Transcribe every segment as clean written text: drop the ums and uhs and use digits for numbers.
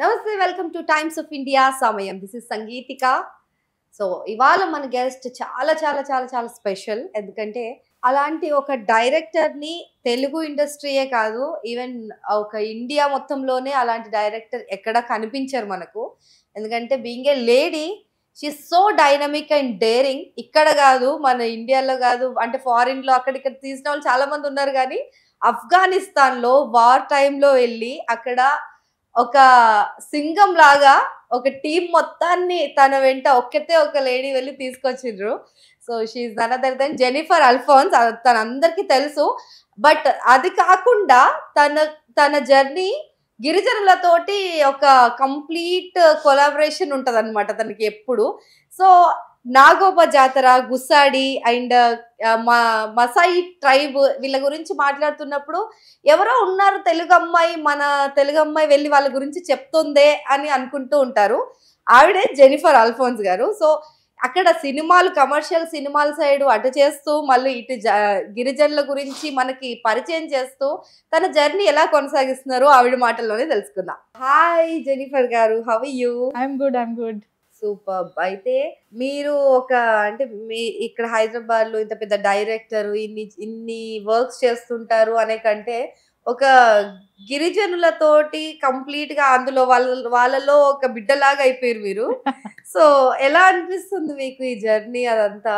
నమస్తే welcome to Times of India Samayam. This is Sangeethika. So ఇవాళ మన గెస్ట్ చాలా చాలా చాలా చాలా స్పెషల్. ఎందుకంటే అలాంటి ఒక డైరెక్టర్ని తెలుగు ఇండస్ట్రీయే కాదు, ఈవెన్ ఒక ఇండియా మొత్తంలోనే అలాంటి డైరెక్టర్ ఎక్కడ కనిపించరు మనకు. ఎందుకంటే being a lady, she so dynamic and daring. ఇక్కడ కాదు, మన ఇండియాలో కాదు, అంటే ఫారిన్లో అక్కడిక్కడ తీసిన వాళ్ళు చాలా మంది ఉన్నారు. కానీ ఆఫ్ఘనిస్తాన్లో వార్ టైంలో వెళ్ళి అక్కడ ఒక సింగం లాగా ఒక టీం మొత్తాన్ని తన వెంట ఒక్కతే ఒక లేడీ వెళ్ళి తీసుకొచ్చిండ్రు. So she none other than Jennifer Alphonse. తన అందరికీ తెలుసు. బట్ అది కాకుండా తన తన జర్నీ గిరిజనులతోటి ఒక కంప్లీట్ కొలాబరేషన్ ఉంటుంది అనమాట తనకి ఎప్పుడు. సో నాగోబా జాతర, గుస్సాడి అండ్ మసాయి ట్రైబ్ వీళ్ళ గురించి మాట్లాడుతున్నప్పుడు ఎవరో ఉన్నారు తెలుగు అమ్మాయి, మన తెలుగు అమ్మాయి వెళ్ళి వాళ్ళ గురించి చెప్తుందే అని అనుకుంటూ ఉంటారు. ఆవిడే జెనిఫర్ అల్ఫోన్స్ గారు. సో అక్కడ సినిమాలు, కమర్షియల్ సినిమాల సైడ్ అటు చేస్తూ మళ్ళీ ఇటు గిరిజనుల గురించి మనకి పరిచయం చేస్తూ తన జర్నీ ఎలా కొనసాగిస్తున్నారో ఆవిడ మాటల్లోనే తెలుసుకుందాం. హాయ్ జెనిఫర్ గారు, how are you? I'm good. Super. అయితే మీరు ఒక, అంటే మీ ఇక్కడ హైదరాబాద్ లో ఇంత పెద్ద డైరెక్టర్, ఇన్ని వర్క్స్ చేస్తుంటారు అనే కంటే ఒక గిరిజనులతోటి కంప్లీట్ గా అందులో వాళ్ళలో ఒక బిడ్డలాగా అయిపోయారు మీరు. సో ఎలా అనిపిస్తుంది మీకు ఈ జర్నీ? అదంతా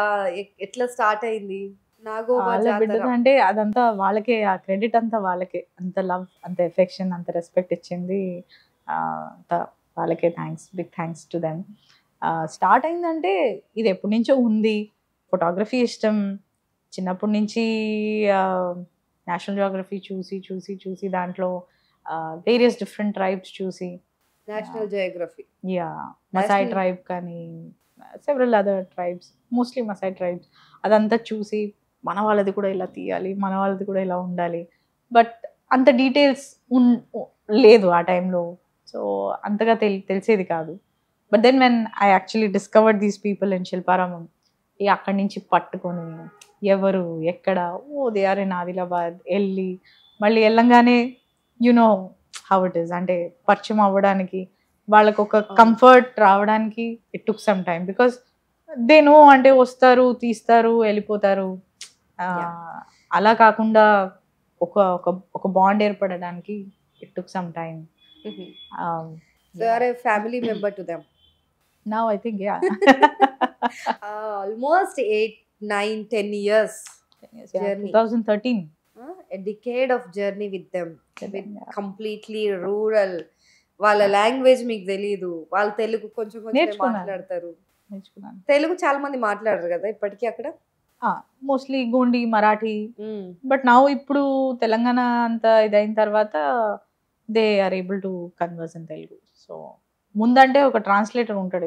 ఎట్లా స్టార్ట్ అయింది? నాగోబా జాతర అంటే అదంతా వాళ్ళకే, ఆ క్రెడిట్ అంతా వాళ్ళకే. అంత లవ్, అంత ఎఫెక్షన్, అంత రెస్పెక్ట్ ఇచ్చింది వాళ్ళకే. Big thanks to them. Start అయిందంటే ఇది ఎప్పటి నుంచో ఉంది. ఫోటోగ్రఫీ ఇష్టం చిన్నప్పటి నుంచి. నేషనల్ జియోగ్రఫీ చూసి దాంట్లో వేరియస్ డిఫరెంట్ ట్రైబ్స్ చూసి, నేషనల్ జియోగ్రఫీ, మసాయి ట్రైబ్ కానీ several other tribes, mostly Maasai tribes, అదంతా చూసి మన వాళ్ళది కూడా ఇలా తీయాలి, మన వాళ్ళది కూడా ఇలా ఉండాలి. బట్ అంత డీటెయిల్స్ లేదు ఆ టైంలో. సో అంతగా తెలిసేది కాదు. But then when I actually discovered these people in Shilparamam, అక్కడి నుంచి పట్టుకొని ఎవరు ఎక్కడ, దే ఆర్ ఇన్ ఆదిలాబాద్ వెళ్ళి, మళ్ళీ వెళ్ళంగానే నో హౌ ఇట్ ఈస్, అంటే పరిచయం అవ్వడానికి, వాళ్ళకు ఒక కంఫర్ట్ రావడానికి it took some time. Because they know, అంటే వస్తారు, తీస్తారు, వెళ్ళిపోతారు. అలా కాకుండా ఒక బాండ్ ఏర్పడడానికి it took some time. So you are a family member to them. Now I think, yeah. Almost 8, 9, 10 years. Yes, yeah. Journey. 2013. A decade of journey with them. With completely rural. వాళ్ళ language మీకు తెలీదు, వాళ్ళు తెలుగు కొంచెం మాట్లాడతారు. తెలుగు చాలా మంది మాట్లాడరు కదా ఇప్పటికీ అక్కడ. Mostly Gondi, Marathi. But now ఇప్పుడు తెలంగాణ అంతా ఇదైన తర్వాత they are able to converse in Telugu. So ముందంటే ఒక ట్రాన్స్లేటర్ ఉంటాడు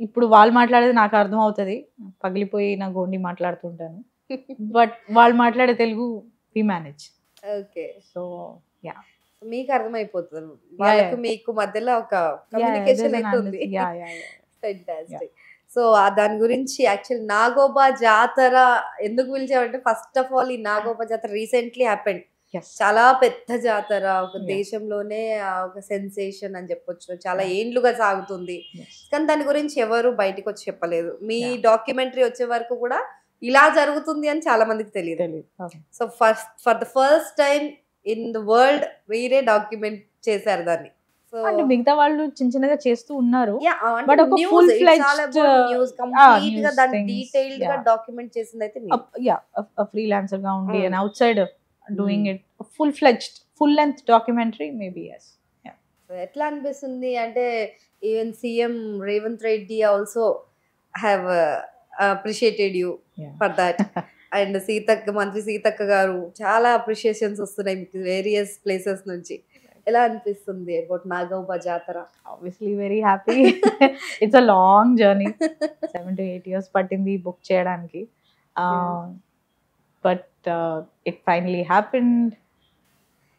ఇప్పుడు వాళ్ళు మాట్లాడేది నాకు అర్థం అవుతుంది, పగిలిపోయి నా గోండి మాట్లాడుతుంటాను. బట్ వాళ్ళు మాట్లాడే Telugu we manage. Okay. So yeah, మీకు అర్థమైపోతుంది, వాళ్ళకు మీకు మధ్యలో ఒక కమ్యూనికేషన్ అవుతుంది. ఫెంటాస్టిక్. సో దాని గురించి యాక్చువల్ నాగోబా జాతర ఎందుకు పిలిచామంటే, ఫస్ట్ ఆఫ్ ఆల్ ఈ నాగోబా జాతర రీసెంట్లీ హ్యాపెండ్. చాలా పెద్ద జాతర, ఒక దేశంలోనే ఒక సెన్సేషన్ అని చెప్పొచ్చు. చాలా ఏండ్లుగా సాగుతుంది, కానీ దాని గురించి ఎవరు బయటకు వచ్చి చెప్పలేదు. మీ డాక్యుమెంటరీ వచ్చే వరకు కూడా ఇలా జరుగుతుంది అని చాలా మందికి తెలియదు. So for the first time in the world మీరే డాక్యుమెంట్ చేశారు దాన్ని. అంటే మిగతా వాళ్ళు చిన్న చిన్నగా చేస్తూ ఉన్నారు, బట్ ఒక ఫుల్ ఫ్లెడ్జ్డ్ న్యూస్ కంప్లీట్ గా దాన్ని డీటెయిల్డ్ గా డాక్యుమెంట్ చేసింది అయితే ఫ్రీలాన్సర్ గా ఉండి and out side doing it full length documentary, maybe yes. Yeah. So etla anpistundi ante even CM Revanth Reddy also have appreciated you for that. And మంత్రి సీతక్క గారు చాలా అప్రిషియేషన్స్ వస్తున్నాయి మీకు వేరియస్ ప్లేసెస్ నుంచి. ఎలా అనిపిస్తుంది అబౌట్ నాగోబా జాతర? Obviously very happy. It's a long journey. 7 to 8 years పట్టింది బుక్ చేయడానికి. But it finally happened.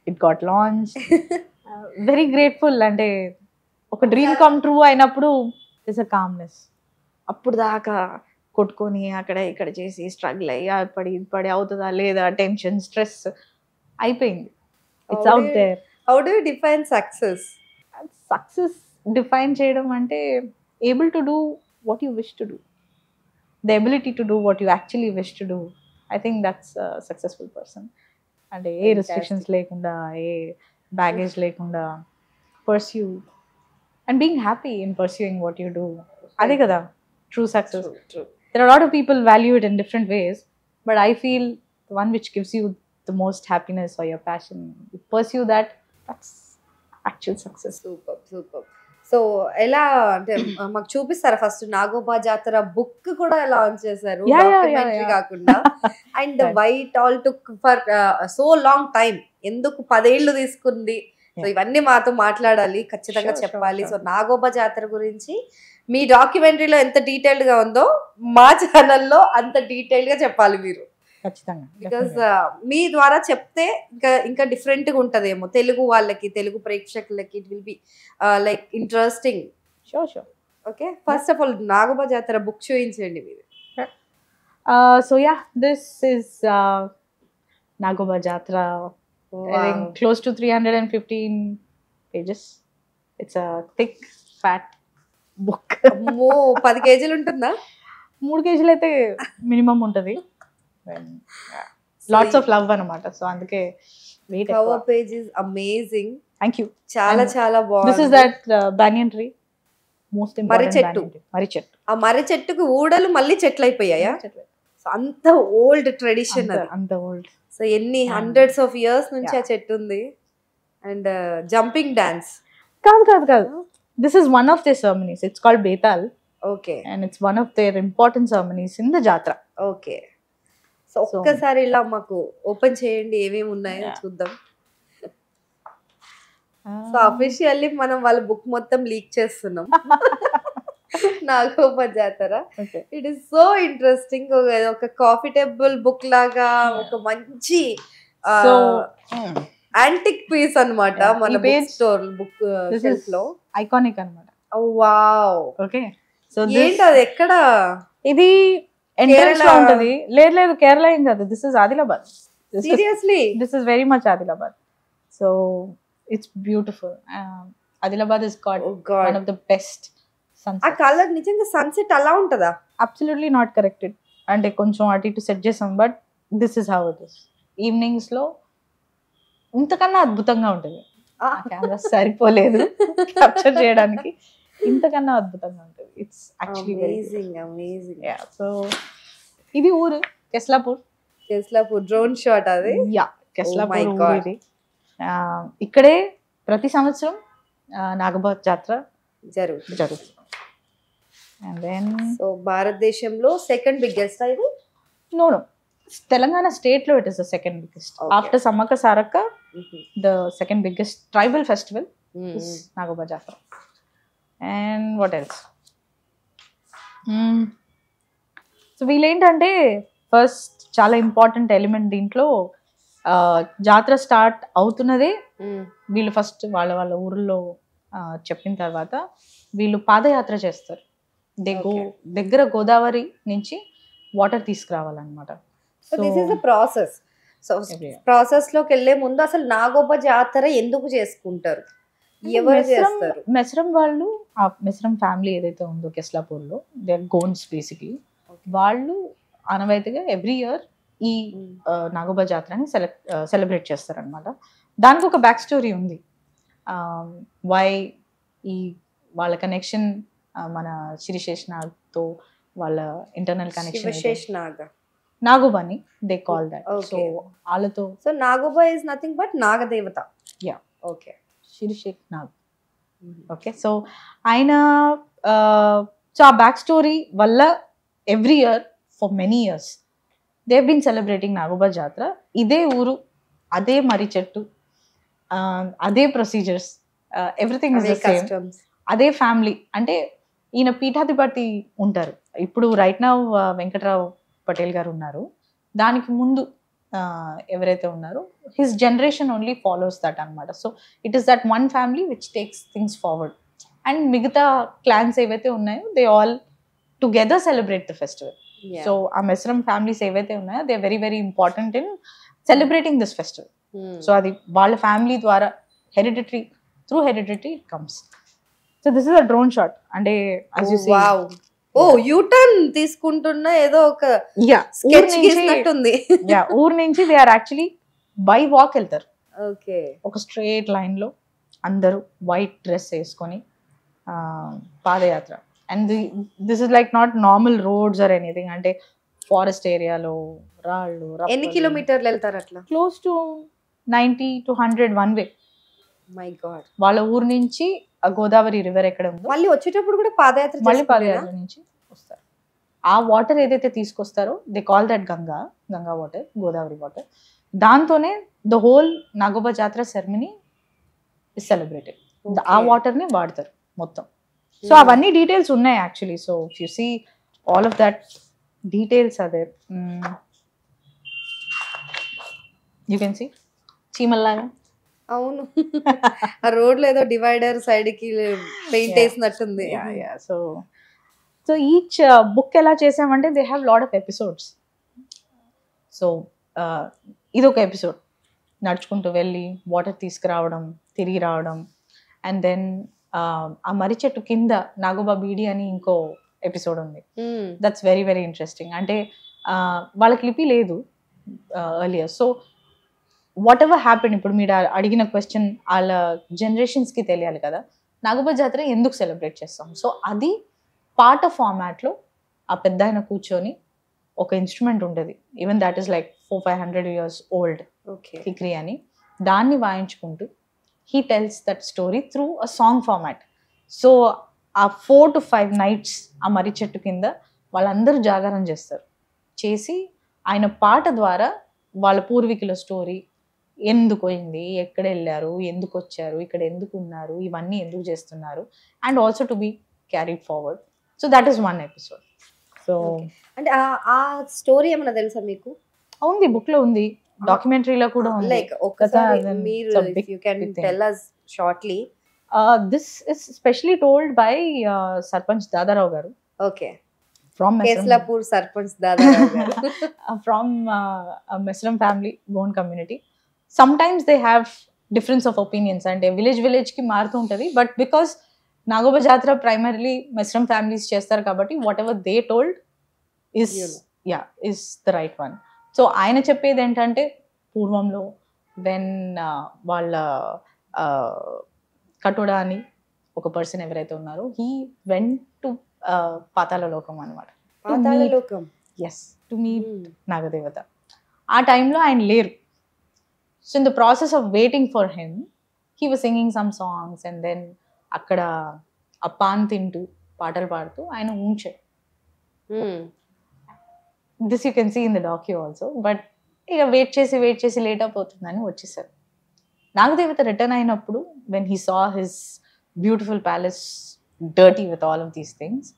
It got launched. Very grateful. అంటే ఒక డ్రీమ్ కమ్ ట్రూ అయినప్పుడు there's a calmness. అప్పుడు దాకా కొట్టుకొని అక్కడ ఇక్కడ చేసి స్ట్రగుల్ అయ్యి పడి అవుతుందా లేదా, టెన్షన్, స్ట్రెస్ అయిపోయింది. It's out there. How do you define success? Success define చేయడం అంటే able to do what you wish to do, the ability to do what you actually wish to do. I think that's successful person. అంటే ఏ restrictions లేకుండా, ఏ baggage లేకుండా pursue and being happy in pursuing what you do. అదే కదా true success. There are a lot of people value it in different ways, but I feel the one which gives you the most happiness or your passion, you pursue that, that's actual success. Super. So ఎలా అంటే మాకు చూపిస్తారా first Nagoba జాతర book కూడా launch చేశారు, documentary కాకుండా. And white all took for so long time, ఎందుకు 10 ఏళ్ళు తీసుకుంది? సో ఇవన్నీ మాతో మాట్లాడాలి, ఖచ్చితంగా చెప్పాలి. సో నాగోబా జాతర గురించి మీ డాక్యుమెంటరీలో ఎంత డీటెయిల్డ్ గా ఉందో మా ఛానల్లో అంత డీటెయిల్డ్ గా చెప్పాలి మీరు, ఖచ్చితంగా. బికాస్ మీ ద్వారా చెప్తే ఇంకా డిఫరెంట్ గా ఉంటదేమో తెలుగు వాళ్ళకి, తెలుగు ప్రేక్షకులకి. It will be like interesting. Sure. Okay, first of all Nagoba జాతర బుక్ చూపించండి మీరు. So yeah, this is Nagoba Jatra. I think close to 315 pages. It's a thick, fat book. 10 కేజీలు ఉంటుందా? 3 కేజీలు అయితే మినిమం ఉంటుంది. లాట్స్ ఆఫ్ లవ్ అనమాట. So అందుకే weight. Cover page is amazing. Thank you. చాలా బాగుంది. This is that banyan tree, most important మర్రి చెట్టు. ఆ మర్రి చెట్టుకు ఊడలు మళ్ళీ చెట్లు అయిపోయాయా? సో అంత ఓల్డ్ ట్రెడిషన్ అది, అంత ఓల్డ్. సో ఎన్ని హండ్రెడ్స్ ఆఫ్ ఇయర్స్ నుంచి ఆ చెట్టు ఉంది. అండ్ జంపింగ్ డాన్స్ కాదు. This is one of their ceremonies. It's called Betal. Okay. And it's one of their important ceremonies in the Jatra. Okay. So ఒక్కసారి ఇలా మాకు ఓపెన్ చేయండి, ఏమేమి ఉన్నాయో చూద్దాం. సో అఫీషియల్లీ మనం వాళ్ళ బుక్ మొత్తం లీక్ చేస్తున్నాం. నాగోబా జాతర. It is so interesting. ఒక కాఫీ టేబుల్ బుక్ లాగా ఒక మంచి యాంటిక్ పీస్ అన్నమాట. మన బుక్ స్టోర్ బుక్ షెల్ఫ్ లో ఐకానిక్ అన్నమాట. వావ్. ఓకే. సో ఏంటి అది ఎక్కడ? ఇది ఎంట్రన్స్ లో ఉంటది. లేదు కేరళ ఏం కాదు. This is Adilabad. Seriously this is very much Adilabad. So it's beautiful. Adilabad is got one of the best sunset. ఆ కలర్ నిజంగా సన్సెట్ అలా ఉంటదా? Absolutely not corrected. అంటే కొంచెం అటు ఇటు సెట్ చేసాం, but this is how it is. Evenings లో ఇంతకన్నా అద్భుతంగా ఉంటుంది. కెమెరా సరిపోలేదు క్యాప్చర్ చేయడానికి. ఇంతకన్నా అద్భుతంగా ఉంటుంది. It's actually amazing. సో ఇది ఊరు కెస్లాపూర్. డ్రోన్ షాట్ అది. కెస్లాపూర్ ఊరు ఇది. ఇక్కడే ప్రతి సంవత్సరం నాగోబా జాతర జరుగుతుంది. అండ్ దెన్ సో భారతదేశంలో సెకండ్ బిగ్గెస్ట్ ఇది? నో తెలంగాణ స్టేట్ లో it is the second biggest after Sammakka Sarakka. The second biggest tribal festival is Nagoba Jatara. And what else? So వీళ్ళేంటంటే ఫస్ట్ చాలా ఇంపార్టెంట్ ఎలిమెంట్ దీంట్లో, జాతర స్టార్ట్ అవుతున్నదే వీళ్ళు ఫస్ట్ వాళ్ళ ఊర్లో చెప్పిన తర్వాత వీళ్ళు పాదయాత్ర చేస్తారు. దగ్గర గోదావరి నుంచి వాటర్ తీసుకురావాలన్నమాట. So this is the process. So process లోకి వెళ్లే ముందు అసలు నాగోబా జాతర ఎందుకు చేసుకుంటారు, ఎవరు చేస్తారు? మెస్రం వాళ్ళు, ఆ మెస్రం ఫ్యామిలీ ఏదైతే ఉందో కెస్లాపూర్ లో, దే ఆర్ గోన్స్ బేసిక్లీ. వాళ్ళు ఆనవాయితీగా ఎవ్రీ ఇయర్ ఈ నాగోబా జాతరని సెలబ్రేట్ చేస్తారనమాట. దానికి ఒక బ్యాక్ స్టోరీ ఉంది. వై ఈ వాళ్ళ కనెక్షన్ మన శిరిశేషనాగ్తో వాళ్ళ ఇంటర్నల్ కనెక్షన్, నాగోబాని దే కాల్ దట్. సో వాళ్ళతో, so Nagoba is nothing but నాగదేవత. Yeah, okay, Shirishesh Nag. Okay, so ఆయన, సో ఆ బ్యాక్ స్టోరీ వల్ల every year for many years they have been celebrating Nagoba Jatara. ఇదే ఊరు, అదే మర్రి చెట్టు, అదే procedures, everything is the same. అదే ఫ్యామిలీ. అంటే ఈయన పీఠాధిపతి ఉంటారు ఇప్పుడు, రైట్ నౌ వెంకట్రావు పటేల్ గారు ఉన్నారు. దానికి ముందు ఎవరైతే ఉన్నారో his generation only follows that అనమాట. So it is that one family which takes things forward. And మిగతా క్లాన్స్ ఏవైతే ఉన్నాయో they all together celebrate the festival. So ఆ మెస్రం ఫ్యామిలీస్ ఏవైతే ఉన్నాయో they very very important in celebrating this festival. So అది వాళ్ళ ఫ్యామిలీ ద్వారా through hereditary it comes. So this is a drone shot అంటే as you see, wow oh U turn తీసుకుంటున్న ఏదో ఒక స్కెచ్ గీసినట్టుంది. ఊరు నుంచి they are actually by walk వెళ్తారు. ఓకే ఒక స్ట్రేట్ లైన్ లో అందరూ వైట్ డ్రెస్ వేసుకొని పాదయాత్ర. And this is like not normal roads or anything, అంటే ఫారెస్ట్ ఏరియాలో రాళ్ళు. ఎన్ని కిలోమీటర్లు వెళ్తారు అట్లా? Close to 90 to 100 one way. My god. వాళ్ళ ఊరు నుంచి ఆ గోదావరి రివర్ ఎక్కడ ఉందో మళ్ళీ వచ్చేటప్పుడు కూడా పాదయాత్ర మళ్ళీ పాదయాత్ర నుంచి వస్తారు. ఆ వాటర్ ఏదైతే తీసుకొస్తారో they call that Ganga water, Godavari water. దాంతోనే the whole Nagoba Jatara ceremony is celebrated. ఆ వాటర్ ని వాడతారు మొత్తం. సో అవన్నీ డీటెయిల్స్ ఉన్నాయి actually. So if you see all of that details are there. You can see చీమల్లాగా. అవును ఆ రోడ్ లో ఏదో డివైడర్ సైడ్ కి పెయింట్ వేసినట్టుంది. సో ఈచ్ బుక్ ఎలా చేసామంటే they have lot of episodes. So ఇది ఒక ఎపిసోడ్, నడుచుకుంటూ వెళ్ళి వాటర్ తీసుకురావడం, తిరిగి రావడం. అండ్ దెన్ ఆ మర్రి చెట్టు కింద నాగోబా బీడి అని ఇంకో ఎపిసోడ్ ఉంది. That's very very interesting. అంటే వాళ్ళకి లిపి లేదు earlier. So what ever happen, ఇప్పుడు మీరు అడిగిన క్వశ్చన్ వాళ్ళ జనరేషన్స్కి తెలియాలి కదా నాగోబా జాతర ఎందుకు సెలబ్రేట్ చేస్తాం. సో అది పాట ఫార్మాట్లో ఆ పెద్ద ఆయన కూర్చొని ఒక ఇన్స్ట్రుమెంట్ ఉంటుంది, even that is like 400-500 years old, Kikri అని, దాన్ని వాయించుకుంటూ he tells that story through a song format. So ఆ 4 to 5 nights ఆ మర్రి చెట్టు కింద వాళ్ళందరూ జాగారం చేస్తారు. చేసి ఆయన పాట ద్వారా వాళ్ళ పూర్వీకుల స్టోరీ, ఎందుకు పోయింది, ఎక్కడ వెళ్ళారు, ఎందుకు వచ్చారు, ఇక్కడ ఎందుకు ఉన్నారు, ఇవన్నీ ఎందుకు చేస్తున్నారు, and also to be carried forward. So that is one episode. So అంటే ఆ స్టోరీ ఏమైనా తెలుసా మీకు? ఉంది, బుక్ లో ఉంది, డాక్యుమెంటరీలో కూడా ఉంది. లైక్ ఒక్కసారి మీరు if you can tell us shortly. This is specially told by Sarpanch Dadarao garu. Okay. From Keslapur Sarpanch Dadarao garu. From a Mesram family, Bone community. Sometimes they have difference of opinions and village ki మారుతూ ఉంటది. But because Nagoba జాతర primarily Mesram families చేస్తారు కాబట్టి whatever they told is is the right one. So ఆయన చెప్పేది ఏంటంటే పూర్వంలో when వాళ్ళ కటోడా అని ఒక పర్సన్ ఎవరైతే ఉన్నారో హీ వెంట్ టు పాతాళ లోకం అనమాట. ఎస్, టు మీట్ నాగదేవత. ఆ టైంలో ఆయన లేరు. So in the process of waiting for him he was singing some songs and then అక్కడ ఆ పాన్ తింటూ పాటలు పాడుతూ ఆయన ఉంచాడు. This you can see in the docu also. But ఇక వెయిట్ చేసి లేట్ అయిపోతుందని వచ్చేసారు. నాగదేవత రిటర్న్ అయినప్పుడు when he saw his beautiful palace dirty with all of these things,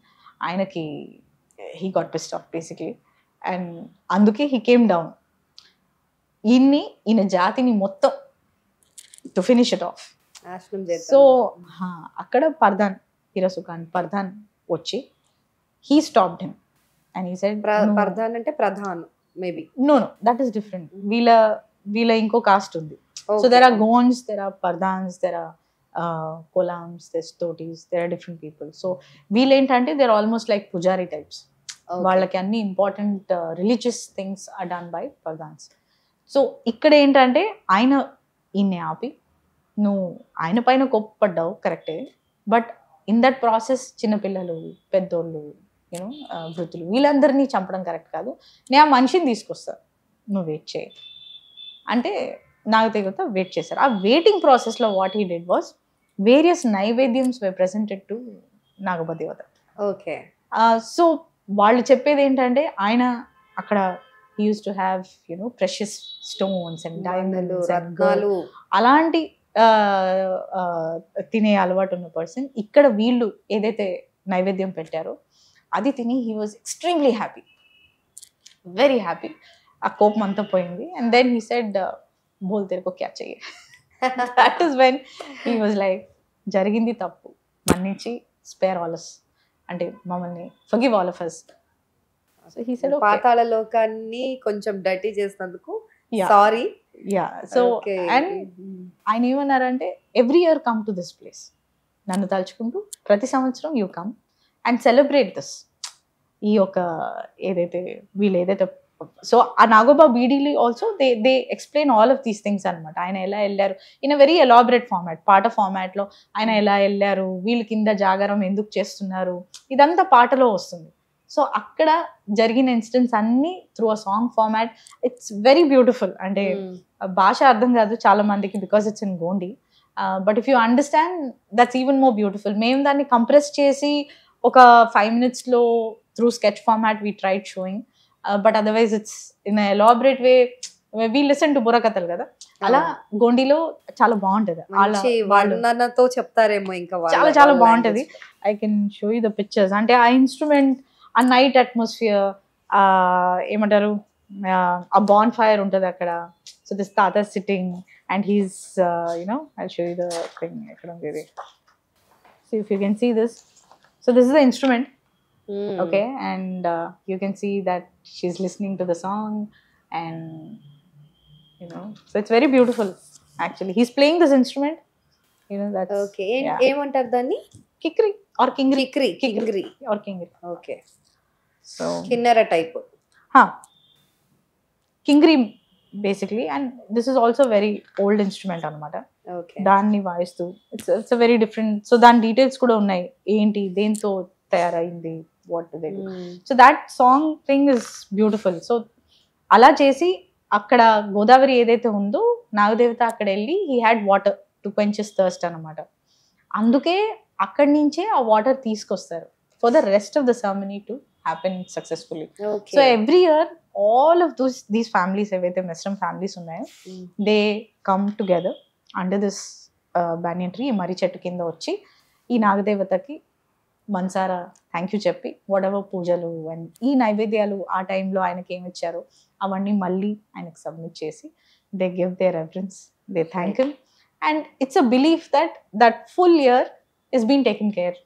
ఆయనకి he got pissed off basically. And అందుకే హీ కేమ్ డౌన్. ఈయన జాతిని మొత్తం to finish it of. So అక్కడ పర్ధాన్, హిరసుఖాన్ పర్ధాన్ వచ్చి he stopped him and he said pardhan ante pradhan maybe no that is different. veela inko caste undi. So there are Gonds, there are Pardhans, there are Kolams, there's Totis, there are different people. So veela entante they are almost like pujari types. వాళ్ళకి అన్ని important religious things are done by Pardhans. So ఇక్కడ ఏంటంటే ఆయన ఈయన్ని ఆపి నువ్వు ఆయన పైన కోప్పడ్డావు కరెక్టే, బట్ ఇన్ దట్ ప్రాసెస్ చిన్నపిల్లలు, పెద్దోళ్ళు, యూనో వృద్ధులు, వీళ్ళందరినీ చంపడం కరెక్ట్ కాదు, నేను ఆ మనిషిని తీసుకొస్తా, నువ్వు వెయిట్ చేయి అంటే నాగదేవత వెయిట్ చేశారు. ఆ వెయిటింగ్ ప్రాసెస్లో what he did was various నైవేద్యమ్స్ వే ప్రెజెంటెడ్ టు నాగోబా దేవత. ఓకే. సో వాళ్ళు చెప్పేది ఏంటంటే ఆయన అక్కడ he use to have you know precious stones and diamonds and అలాంటి తినే అలవాటు ఉన్న పర్సన్ ఇక్కడ వీళ్ళు ఏదైతే నైవేద్యం పెట్టారో అది తిని he was extremely happy, very happy. ఆ కోపం అంతా పోయింది. అండ్ దెన్ హీ సెడ్ బోల్ తెరకో క్యా చెయ్యే. That is when he was like జరిగింది తప్పు, మన్నించి స్పేర్ ఆల్ అస్ అంటే మమ్మల్ని forgive all of us. So he said పాతాళ లోకాన్ని కొంచెం డర్టీ చేసినందుకు సారీ. యా. సో అండ్ ఆయన ఏమన్నారంటే every year come to this place. నన్ను తలుచుకుంటూ ప్రతి సంవత్సరం you come and celebrate this. ఈ యొక్క ఏదైతే వీళ్ళు ఏదైతే సో ఆ నాగోబా బీడీలీ also they explain all of these things అనమాట. ఆయన ఎలా వెళ్ళారు in a very elaborate format, పాట ఫార్మాట్లో ఆయన ఎలా వెళ్ళారు, వీళ్ళు కింద జాగారం ఎందుకు చేస్తున్నారు, ఇదంతా పాటలో వస్తుంది. సో అక్కడ జరిగిన ఇన్సిడెంట్స్ అన్ని through a song format. It's very beautiful. అంటే భాష అర్థం కాదు చాలా మందికి because it's in Gondi, but if you understand that's even more beautiful. మేము దాన్ని కంప్రెస్ చేసి ఒక 5 minutesలో through sketch format we tried showing, but otherwise it's in elaborate way. We listen to బుర్రకథలు కదా, అలా గోండిలో చాలా బాగుంటది. వర్ణనతో చెప్తారేమో ఇంకా చాలా చాలా బాగుంటది. I can show you the pictures. అంటే ఆ ఇన్స్ట్రుమెంట్, ఆ నైట్ అట్మాస్ఫియర్, ఏమంటారు ఆ బాన్ ఫైర్ ఉంటుంది అక్కడ. సో దిస్ తాత sitting and he's you know I show you the thing. ఎక్కడ ఉంది ఇది? So if you can see this, so this is the instrument. Okay, and you can see that she's listening to the song, and you know, so it's very beautiful actually. He's playing this instrument, you know, that's okay. ఏమంటారు దాన్ని? kikri or kingri. Kingri or kingri. Okay, so కిన్నెర type. kingri basically, and this is also very old instrument anamata. Okay, దాన్ని వాయిస్తూ it's a very different. So దాని details కూడా ఉన్నాయి, ఏంటి దేంతో తయారైంది, what do they do. So that song thing is beautiful. So అలా చేసి అక్కడ గోదావరి ఏదైతే ఉందో నాగదేవత అక్కడ వెళ్ళి he had water to quench his thirst అనమాట. అందుకే అక్కడి నుంచే ఆ వాటర్ తీసుకొస్తారు for the rest of the ceremony to happen successfully. Okay. So every year all of these families ఏవైతే మెస్రం ఫ్యామిలీస్ ఉన్నాయో they come together under this banyan tree, మర్రి చెట్టు కింద వచ్చి ఈ నాగదేవతకి మనసారా థ్యాంక్ యూ చెప్పి వాటెవర్ పూజలు అండ్ ఈ నైవేద్యాలు ఆ టైంలో ఆయనకి ఏమి ఇచ్చారో అవన్నీ మళ్ళీ ఆయనకు సబ్మిట్ చేసి they give they reference, they thank him, and it's a belief that full year is been taken care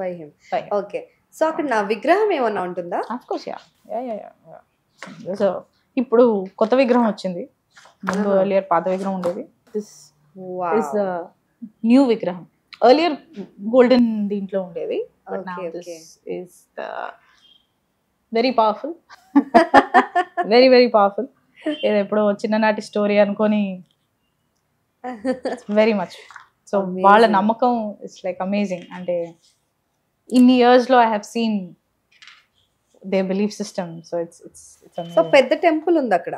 by him. Okay, so అక్కడ నా విగ్రహం ఏమన్నా ఉంటుందా? Of course yeah. సో ఇప్పుడు కొత్త విగ్రహం వచ్చింది, ముందు ఎర్లియర్ పాత విగ్రహం ఉండేది. దిస్ ఇస్ న్యూ విగ్రహం. ఎర్లియర్ గోల్డెన్ దీంట్లో ఉండేది, but now this is very powerful. Very very powerful. ఇది ఎప్పుడో చిన్ననాటి స్టోరీ అనుకొని వెరీ మచ్. సో వాళ్ళ నమ్మకం ఇట్స్ లైక్ అమేజింగ్. అంటే ఇన్ని ఇయర్స్ లో I have seen they belief system. So it's so పెద్ద టెంపుల్ ఉంది అక్కడ.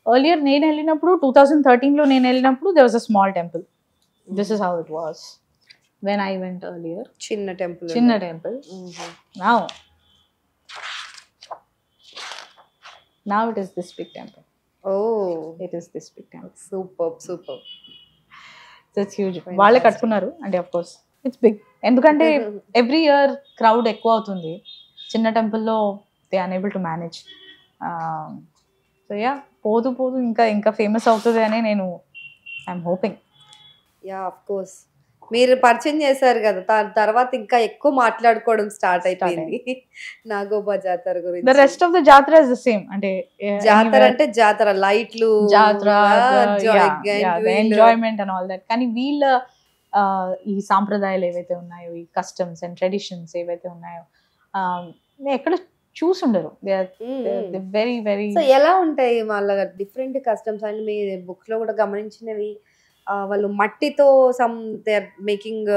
ఎర్లియర్ నేను వెళ్ళినప్పుడు 2013 లో నేను వెళ్ళినప్పుడు there was a small temple. This is how it was when I went earlier. Chinna temple. Now it is this big temple. Oh, it is this big temple. Superb. So it's huge. Vaale kattukunnaru and of course it's big. Endukante every year crowd ekku avutundi. Chinna temple lo they are unable to manage. So yeah, podu ఇంకా famous అవుతుంది అని నేను I'm hoping. Yeah, of course మీరు పరిచయం చేశారు కదా, తర్వాత ఇంకా ఎక్కువ మాట్లాడుకోవడం స్టార్ట్ అయిపోయింది నాగోబా జాతర గురించి. ద రెస్ట్ ఆఫ్ ద జాతర ఇస్ ద సేమ్. అంటే జాతర అంటే జాతర, లైట్లు, జాతర, ఎంజాయ్మెంట్ అండ్ ఆల్ దట్. కానీ వీళ్ళ ఈ సాంప్రదాయాలు ఏవైతే ఉన్నాయో, ఈ కస్టమ్స్ అండ్ ట్రెడిషన్స్ ఏవైతే ఉన్నాయో ఎక్కడ చూసుండరు. Very very. సో ఎలా ఉంటాయి వాళ్ళ different customs? And me book లో కూడా గమనించినవి, వాళ్ళు మట్టితో సమ్ దే ఆర్ మేకింగ్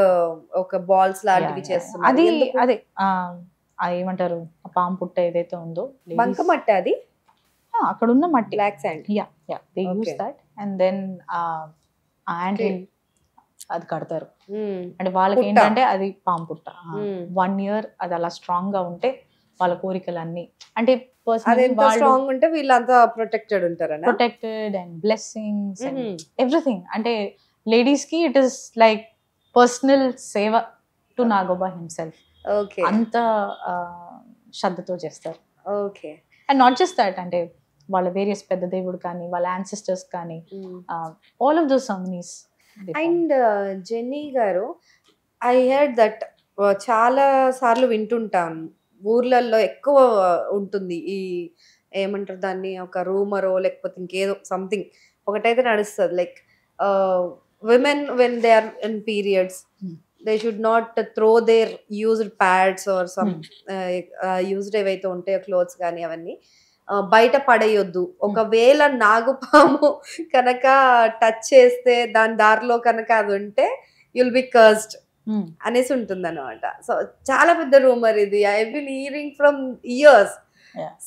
ఒక బాల్స్ లాంటివి చేస్తున్నారు. అది అదే ఏమంటారు, పాము పుట్ట ఏదైతే ఉందో బంక మట్టి, అది అక్కడ ఉన్న మట్టి, black sand. Yeah they use that and then and అది కడతారు. అంటే వాళ్ళకి ఏంటంటే అది పాము పుట్ట 1 year అది అలా స్ట్రాంగ్ గా ఉంటే వాళ్ళ కోరికలన్నీ, అంటే స్ట్రాంగ్ ఉంటే వీళ్ళంతా ప్రొటెక్టెడ్ ఉంటారు. Protected and blessings and everything. అంటే లేడీస్ కి ఇట్ ఇస్ లైక్ పర్సనల్ సేవ టు నాగోబా హిమ్సెల్ఫ్. అంత శ్రద్ధతో చేస్తారు. Okay, and not just that, అంటే వాళ్ళ వేరియస్ పెద్ద దేవుడు కానీ వాళ్ళ యాన్సిస్టర్స్ కానీ all of those ceremonies. And jenny గారు, ఐ హెర్డ్ దట్ చాలా సార్లు వింటుంటాను, ఊర్లలో ఎక్కువ ఉంటుంది ఈ ఏమంటారు దాన్ని, ఒక రూమరో లేకపోతే ఇంకేదో సంథింగ్ ఒకటైతే నడుస్తుంది. Like women when they are in periods, they should not throw their used pads or some used ఏవైతే ఉంటాయో క్లోత్స్ కానీ అవన్నీ బయట పడేయొద్దు. ఒకవేళ నాగుపాము కనుక టచ్ చేస్తే దాని దారిలో కనుక అది ఉంటే యుల్ బి కర్స్డ్ అనేసి ఉంటుంది అనమాట. సో చాలా పెద్ద రూమర్ ఇది. I been hearing from years.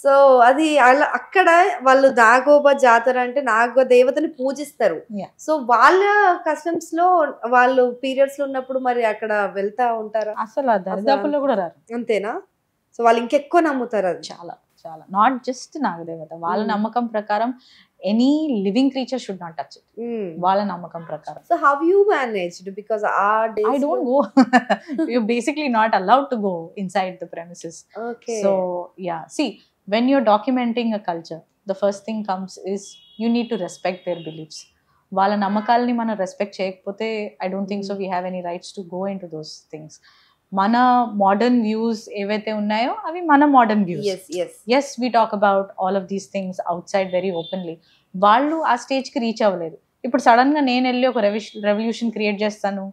So అది అలా అక్కడ వాళ్ళు నాగోబా జాతర అంటే నాగ దేవతని పూజిస్తారు. సో వాళ్ళ కస్టమ్స్ లో వాళ్ళు పీరియడ్స్ లో ఉన్నప్పుడు మరి అక్కడ వెళ్తా ఉంటారా? అసలు దరిదాపుల్లో కూడా రారు. అంతేనా? సో వాళ్ళు ఇంకెక్కువ నమ్ముతారు అది. చాలా చాలా నాట్ జస్ట్ నాగదేవత, వాళ్ళ నమ్మకం ప్రకారం any living creature should not touch it. వాళ్ళ నమ్మకం ప్రకారం. So how you managed? Because I don't go. You're basically not allowed to go inside the premises. Okay. So yeah, see, when you're documenting a culture, the first thing comes is you need to respect their beliefs. వాళ్ళ నమ్మకాలని మనం respect చేయకపోతే I don't think so we have any rights to go into those things. మన modern views ఏవైతే ఉన్నాయో అవి మన modern views. As we talk about all of these things outside very openly. వాళ్ళు ఆ స్టేజ్కి రీచ్ అవ్వలేదు. ఇప్పుడు సడన్గా నేను వెళ్ళి ఒక రెవల్యూషన్ క్రియేట్ చేస్తాను,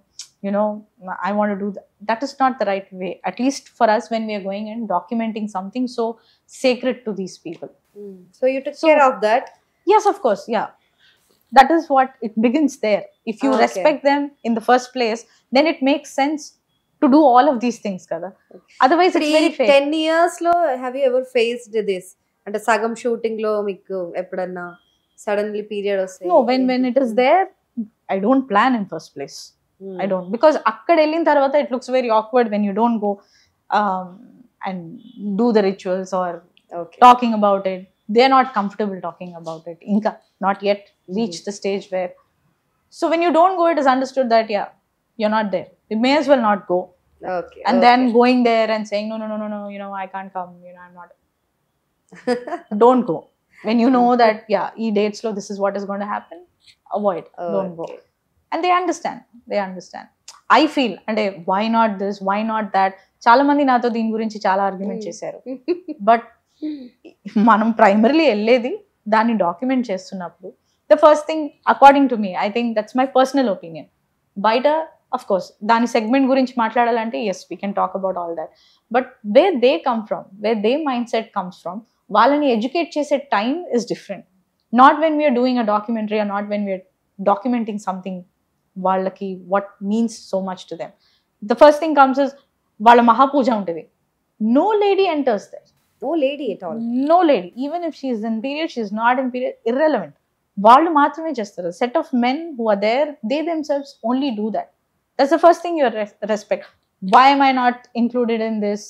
you know I want do that is not the right way, at least for us when we're going and documenting something so sacred to these people. So you took care of that? Yes, of course, yeah. That is what it begins there. If you respect them in the first place, then it makes sense to do all of these things kada. Otherwise it's very fake. 10 years lo have you ever faced this? Ante sagam shooting lo meeku eppudanna suddenly period vaste? No, when it is there I don't plan in first place. I don't, because akkada ellin tarvata it looks very awkward when you don't go and do the rituals or talking about it. They are not comfortable talking about it. Inka not yet reached the stage where, so when you don't go it is understood that yeah, you're not there. You may as well not go. And then going there and saying no, you know I can't come, you know I'm not. Don't go when you know that yeah e dates lo this is what is going to happen. Avoid. Don't go. And they understand. I feel and why not this, why not that. చాలా మంది నాతో దీని గురించి చాలా argument చేశారు. But మనం primarily వెళ్ళేది దాన్ని డాక్యుమెంట్ చేస్తున్నప్పుడు the first thing according to me, I think that's my personal opinion. బయట అఫ్ కోర్స్ దాని సెగ్మెంట్ గురించి మాట్లాడాలంటే yes we can talk about all that, but where they come from, where they mind set comes from, వాళ్ళని educate చేసే time is different. Not when we're doing a documentary or not when we're documenting something వాళ్ళకి what means so much to them. The first thing comes is వాళ్ళ మహాపూజ ఉంటుంది. No lady enters there. No lady at all. No lady. Even if she is in period, she is not in period. Irrelevant. వాళ్ళు మాత్రమే చేస్తారు. Set of men who are there, they themselves only do that. That's the first thing you respect. Why am I not included in this?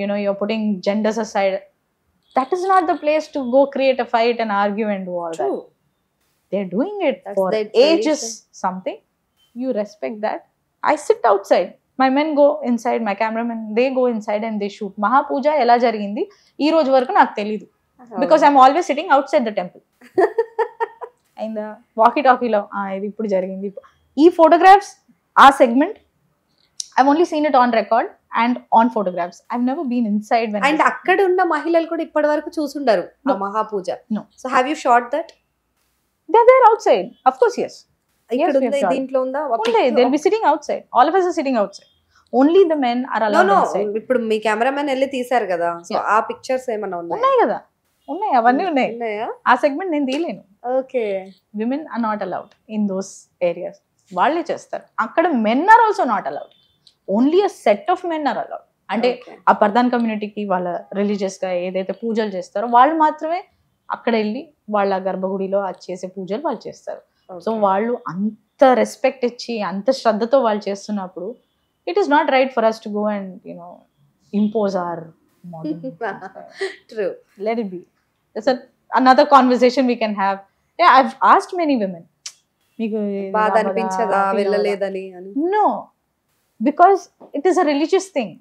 You know, you're putting genders aside. That is not the place to go create a fight and argue and do all that. They're doing it for ages something. You respect that. I sit outside. My men go inside, my cameramen, they go inside and they shoot. Mahapuja ela jarigindi ee roju varaku naaku telidu, because I'm always sitting outside the temple. And walkie talkie lo idi ippudu jarigindi ee photographs aa segment I've only seen it on record and on photographs. I've never been inside when and akkada unna mahilalu kuda ippadi varaku chusundaru aa mahapuja. No. So have you shot that? They're there outside, of course. Yes. ఇక్కడ ఉంది, దీంట్లో ఉందా? They'll be sitting outside. All of us are sitting outside. Only the men are allowed inside. ఇప్పుడు మీ cameraman వెళ్ళి తీశారు కదా, so ఆ pictures ఏమన్నా ఉన్నాయి కదా? ఉన్నాయి, అవన్నీ ఉన్నాయి. ఆ సెగ్మెంట్ నేను తీయలేను. Okay. Women are not allowed in those areas. వాళ్ళే చేస్తారు. అక్కడ men are also not allowed. Only a set of men are allowed. అంటే ఆ పర్దాన్ కమ్యూనిటీకి వాళ్ళ రిలీజియస్ గా ఏదైతే పూజలు చేస్తారో వాళ్ళు మాత్రమే అక్కడ వెళ్ళి వాళ్ళ గర్భగుడిలో అది చేసే పూజలు వాళ్ళు చేస్తారు. సో వాళ్ళు అంత రెస్పెక్ట్ ఇచ్చి అంత శ్రద్ధతో వాళ్ళు చేస్తున్నప్పుడు it is not right for us to go and you know impose our modern. True. Let it be. That's another conversation we can have. I have asked many women, మీకు బాధ అనిపించదా వెళ్ళలేదని? No, because it is a religious thing.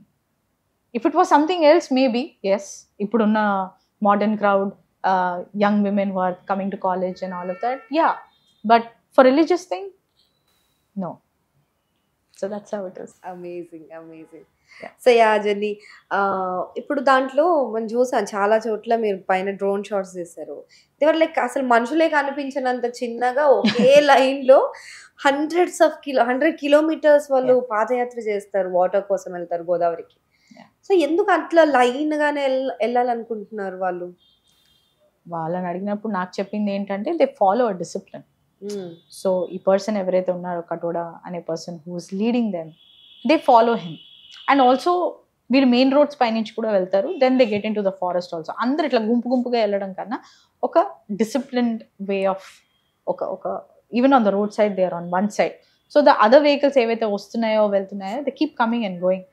If it was something else maybe yes. ఇప్పుడున్న modern crowd, young women who are coming to college and all of that, yeah, but for religious thing, no. So that's how it is. Amazing. Yeah. So journey ఇప్పుడు దాంట్లో మనం చూసాం చాలా చోట్ల మీరు పైన drone shots చేశారు. దేవర్ లైక్ అసలు మనుషులే కనిపించినంత చిన్నగా ఒకే లైన్ లో 100 కిలోమీటర్స్ వాళ్ళు పాదయాత్ర చేస్తారు, వాటర్ కోసం వెళ్తారు గోదావరికి. Yeah. సో ఎందుకు అట్లా లైన్ గానే వెళ్ళాలనుకుంటున్నారు వాళ్ళు? వాళ్ళని అడిగినప్పుడు నాకు చెప్పింది ఏంటంటే they follow a discipline. So ఈ పర్సన్ ఎవరైతే ఉన్నారో కటోడా అనే person who is leading them, they follow him. And also వీళ్ళు మెయిన్ రోడ్స్ పైనుంచి కూడా వెళ్తారు, then they get into the forest also. అందరు ఇట్లా గుంపుగా వెళ్ళడం కన్నా ఒక డిసిప్లిన్డ్ వే ఆఫ్ ఒక even on the road side they are on one side. So the other vehicles ఏవైతే వస్తున్నాయో వెళ్తున్నాయో they keep coming and going.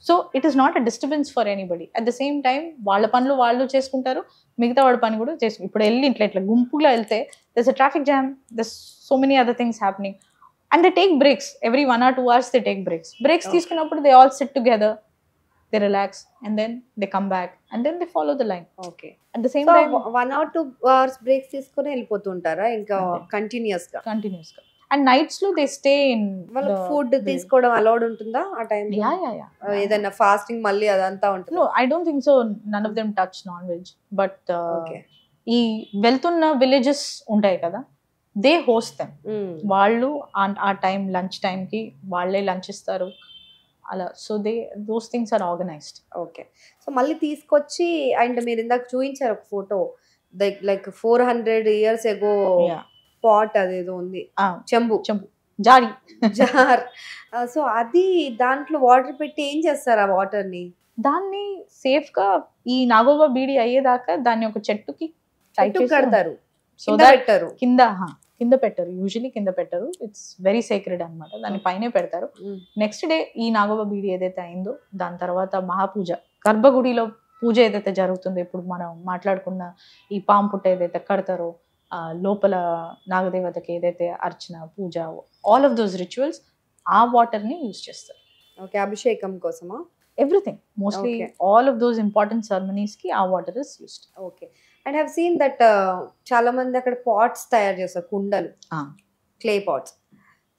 So it is not a disturbance for anybody. At the same time వాళ్ళ పనులు వాళ్ళు చేసుకుంటారు, మిగతా వాడి పని కూడా చేసుకుంటారు. ఇప్పుడు వెళ్ళి ఇట్లా గుంపుగా వెళ్తే there's a traffic jam, there's so many other things happening. And they take breaks every 1 or 2 hours. They take breaks తీసుకున్నప్పుడు they all sit together, they relax, and then they come back and then they follow the line. Okay. At the same time 1 or 2 hours breaks తీసుకొని వెళ్ళిపోతుంటారా ఇంకా continuous గా? And nights లో they stay in. వాళ్ళ food తీసుకోవడం allowed ఉంటుందా ఆ time? Yeah. ఏదైనా fasting మళ్ళీ అదంతా ఉంటుంది? No, I don't think so. None of them touch non-veg. But ఈ వెళ్తున్న విలేజెస్ ఉంటాయి కదా, దే హోస్ట్ దెమ్. వాళ్ళు ఆ టైం లంచ్ టైంకి వాళ్ళే లంచ్ ఇస్తారు అలా. So those things are organised. Okay. So మళ్ళీ తీసుకొచ్చి, అండ్ మీరు ఇందాక చూపించారు ఒక photo, like 400 years ago pot అదేదో ఉంది, చెంబు జార్. సో అది దాంట్లో వాటర్ పెట్టి ఏం చేస్తారు ఆ వాటర్ ని? దాన్ని సేఫ్ గా ఈ నాగోబా బీడి అయ్యేదాకా దాన్ని ఒక చెట్టుకి కడతారు. సో కింద పెట్టరు, యూజువలీ కింద పెట్టరు. ఇట్స్ వెరీ సేక్రెడ్ అనమాట, దాన్ని పైనే పెడతారు. నెక్స్ట్ డే ఈ నాగోబా బీడి ఏదైతే అయిందో దాని తర్వాత మహాపూజ, గర్భగుడిలో పూజ ఏదైతే జరుగుతుందో, ఇప్పుడు మనం మాట్లాడుకున్న ఈ పాము పుట్ట ఏదైతే కడతారో, లోపల నాగదేవతకి ఏదైతే అర్చన పూజ, ఆల్ ఆఫ్ దోస్ రిచువల్స్ ఆ వాటర్ ని యూజ్ చేస్తారు. ఓకే. అభిషేకం కోసమా? Everything, mostly all of those important ceremonies కి ఆ water is used. Okay. And have seen that చాలా మంది అక్కడ పాట్స్ తయారు చేస్తారు, కుండలు, క్లే పాట్స్.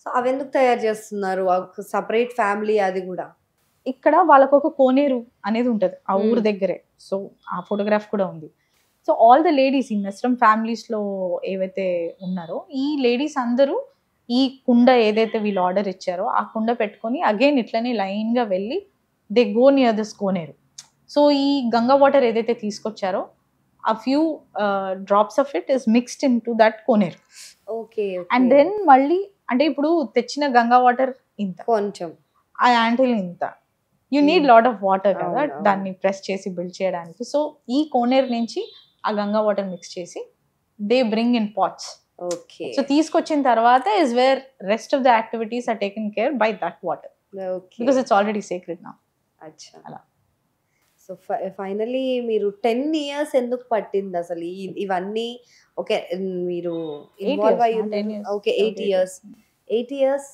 సో అవి ఎందుకు తయారు చేస్తున్నారు? సపరేట్ ఫ్యామిలీ అది కూడా? ఇక్కడ వాళ్ళకు ఒక కోనేరు అనేది ఉంటుంది ఆ ఊరు దగ్గరే. సో ఆ ఫోటోగ్రాఫ్ కూడా ఉంది. సో ఆల్ ద లేడీస్ ఈ మెస్రం ఫ్యామిలీస్లో ఏవైతే ఉన్నారో ఈ లేడీస్ అందరూ ఈ కుండ ఏదైతే వీళ్ళు ఆర్డర్ ఇచ్చారో ఆ కుండ పెట్టుకొని అగైన్ ఇట్లనే లైన్గా వెళ్ళి they go near this Koneru. So ఈ గంగా వాటర్ ఏదైతే తీసుకొచ్చారో a few drops of it is mixed into that koneru. Okay. And then malli ante ippudu techina ganga water inta koncham aa antil inta you need lot of water kada danni press chesi build cheyadaniki. So ee koneru nunchi aa ganga water mix chesi they bring in pots. Okay. So తీసుకొచ్చిన తర్వాత is where rest of the activities are taken care by that water. Okay. Because it's already sacred now. Acha. Ala. So finally మీరు 10 years ఎందుకు పట్టింది అసలు ఇవన్నీ? Okay, మీరు involve అయ్యి okay 8 years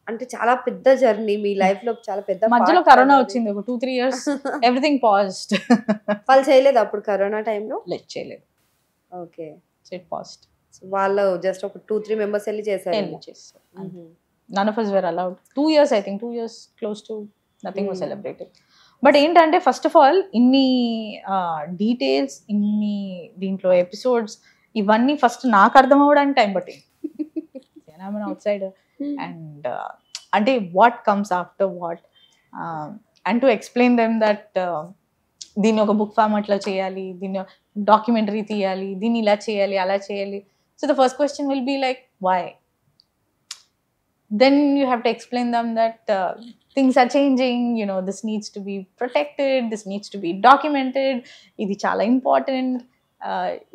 అంటే చాలా పెద్ద జర్నీ మీ లైఫ్ లో, చాలా పెద్ద. మధ్యలో కరోనా వచ్చింది ఒక 2-3 years, ఎవ్రీథింగ్ పాజ్డ్. వాళ్ళు చేయలేదు అప్పుడు కరోనా టైంలో? చేయలేదు. ఓకే. It paused. వాళ్ళు జస్ట్ ఒక 2-3 members వెళ్ళి చేశారు. None of us were allowed. 2 years, I think 2 years close to nothing was celebrated. But ఏంటంటే ఫస్ట్ ఆఫ్ ఆల్ ఇన్ని డీటెయిల్స్, ఇన్ని దీంట్లో ఎపిసోడ్స్ ఇవన్నీ ఫస్ట్ నాకు అర్థం అవ్వడానికి టైం పట్టింది. అవుట్ సైడ్ అండ్ అంటే what comes after what and to explain them that దీన్ని ఒక బుక్ ఫార్మాట్లో చేయాలి, దీన్ని డాక్యుమెంటరీ తీయాలి, దీన్ని ఇలా చేయాలి అలా చేయాలి. So the first question will be like why? Then you have to explain them that things are changing, you know, this needs to be protected, this needs to be documented, idi chala important,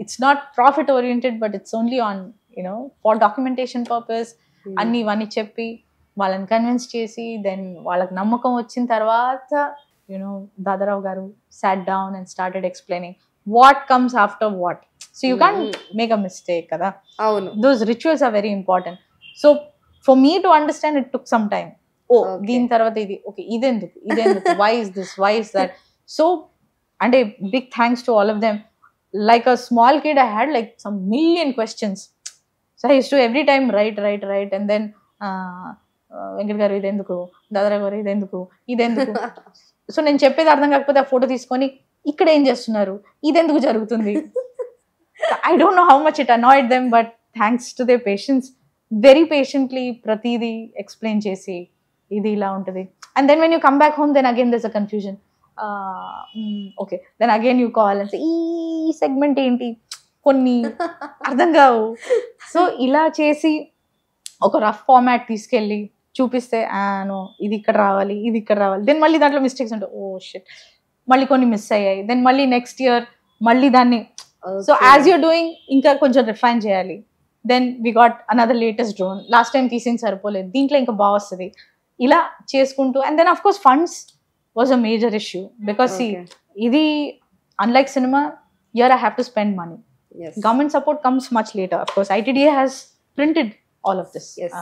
it's not profit oriented but it's only on, you know, for documentation purpose. Anni vani cheppi వాళ్ళని convince చేసి then వాళ్ళకి నమ్మకం వచ్చిన తర్వాత you know Dadarao garu sat down and started explaining what comes after what. So you can't make a mistake kada. Avunu, those rituals are very important. So for me to understand it took some time. దీని తర్వాత ఇది okay, ఇదెందుకు, why is this, why is that? So and a big thanks to all of them. Like a small kid I had like some million questions, so I used to every time write and then Venkat గారు ఇదెందుకు, దాదరా గారు ఇదెందుకు, ఇదెందుకు. So నేను చెప్పేది అర్థం కాకపోతే ఆ ఫోటో తీసుకొని ఇక్కడ ఏం చేస్తున్నారు, ఇదెందుకు జరుగుతుంది. I don't know how much it annoyed them, but thanks to they patience very patiently ప్రతిదీ ఎక్స్ప్లెయిన్ చేసి ఇది ఇలా ఉంటుంది. And then when you come back home then again there's a confusion. Okay then again you call and ఈ segment ఏంటి, కొన్ని అర్థం కావు. సో ఇలా చేసి ఒక రఫ్ ఫార్మాట్ తీసుకెళ్ళి చూపిస్తే నో ఇది ఇక్కడ రావాలి, ఇది ఇక్కడ రావాలి. దెన్ మళ్ళీ దాంట్లో మిస్టేక్స్ ఉంటాయి, ఓ షిట్ మళ్ళీ కొన్ని మిస్ అయ్యాయి. దెన్ మళ్ళీ నెక్స్ట్ ఇయర్ మళ్ళీ దాన్ని సో యాజ్ యూర్ డూయింగ్ ఇంకా కొంచెం రిఫైన్ చేయాలి. Then we got another latest drone, last time తీసింది సరిపోలేదు, దీంట్లో ఇంకా బాగా వస్తుంది, ఇలా చేసుకుంటూ. And then of course funds was a major issue because ఇది unlike cinema here I have to spend money. Government support comes much later. Of course, ITDA has printed all of this. Yes.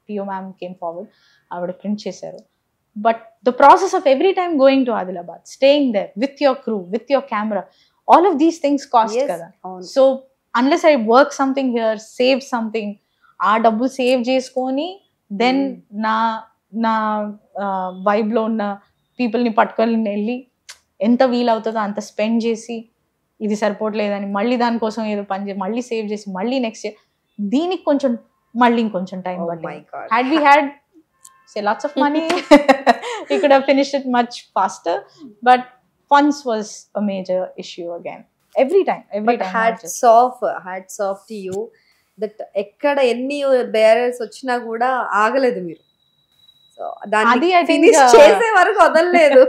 PO ma'am came forward. I would have print chesaru. But the process of every time going to Adilabad, staying there with your crew, with your camera, all of these things cost kada. So unless I work something here, save something, aa double save cheskoni, then na vibe lo unna people ni pattukoni elli enta wheel avutado anta spend chesi ఇది సరిపోవట్లేదని మళ్ళీ దానికోసం ఏదో పని చేసి మళ్ళీ save చేసి మళ్ళీ next year దీనికి కొంచెం మళ్ళీ ఇంకొంచెం టైం పట్టింది. Had we had lots of money we could have finished it much faster, but funds was a major issue again every time. hats off to you that ఎక్కడ ఎన్ని barriers వచ్చినా కూడా ఆగలేదు మీరు. సో దాన్ని ఫినిష్ చేసే వరకు వదలలేదు.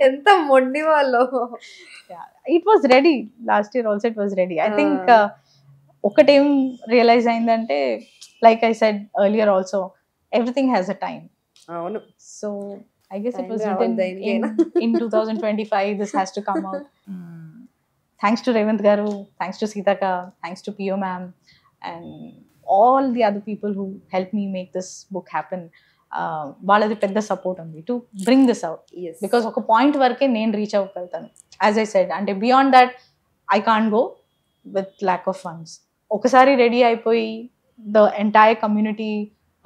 ఎంత మొండి వాళ్ళు. It was ready last year also, it was ready. I think ఒకటేం రియలైజ్ అయిందంటే like I said earlier also everything has a time. అవును. So I guess it was written in 2025 this has to come out. Thanks to Revant garu, thanks to Sitaka, thanks to PO ma'am and all the other people who helped me make this book happen. వాళ్ళది పెద్ద support ఉంది to bring this out. Because ఒక point వరకే నేను reach అవ్వగలుగుతాను. As I said అంటే beyond that I can't go with lack of funds. ఒకసారి ready అయిపోయి the entire community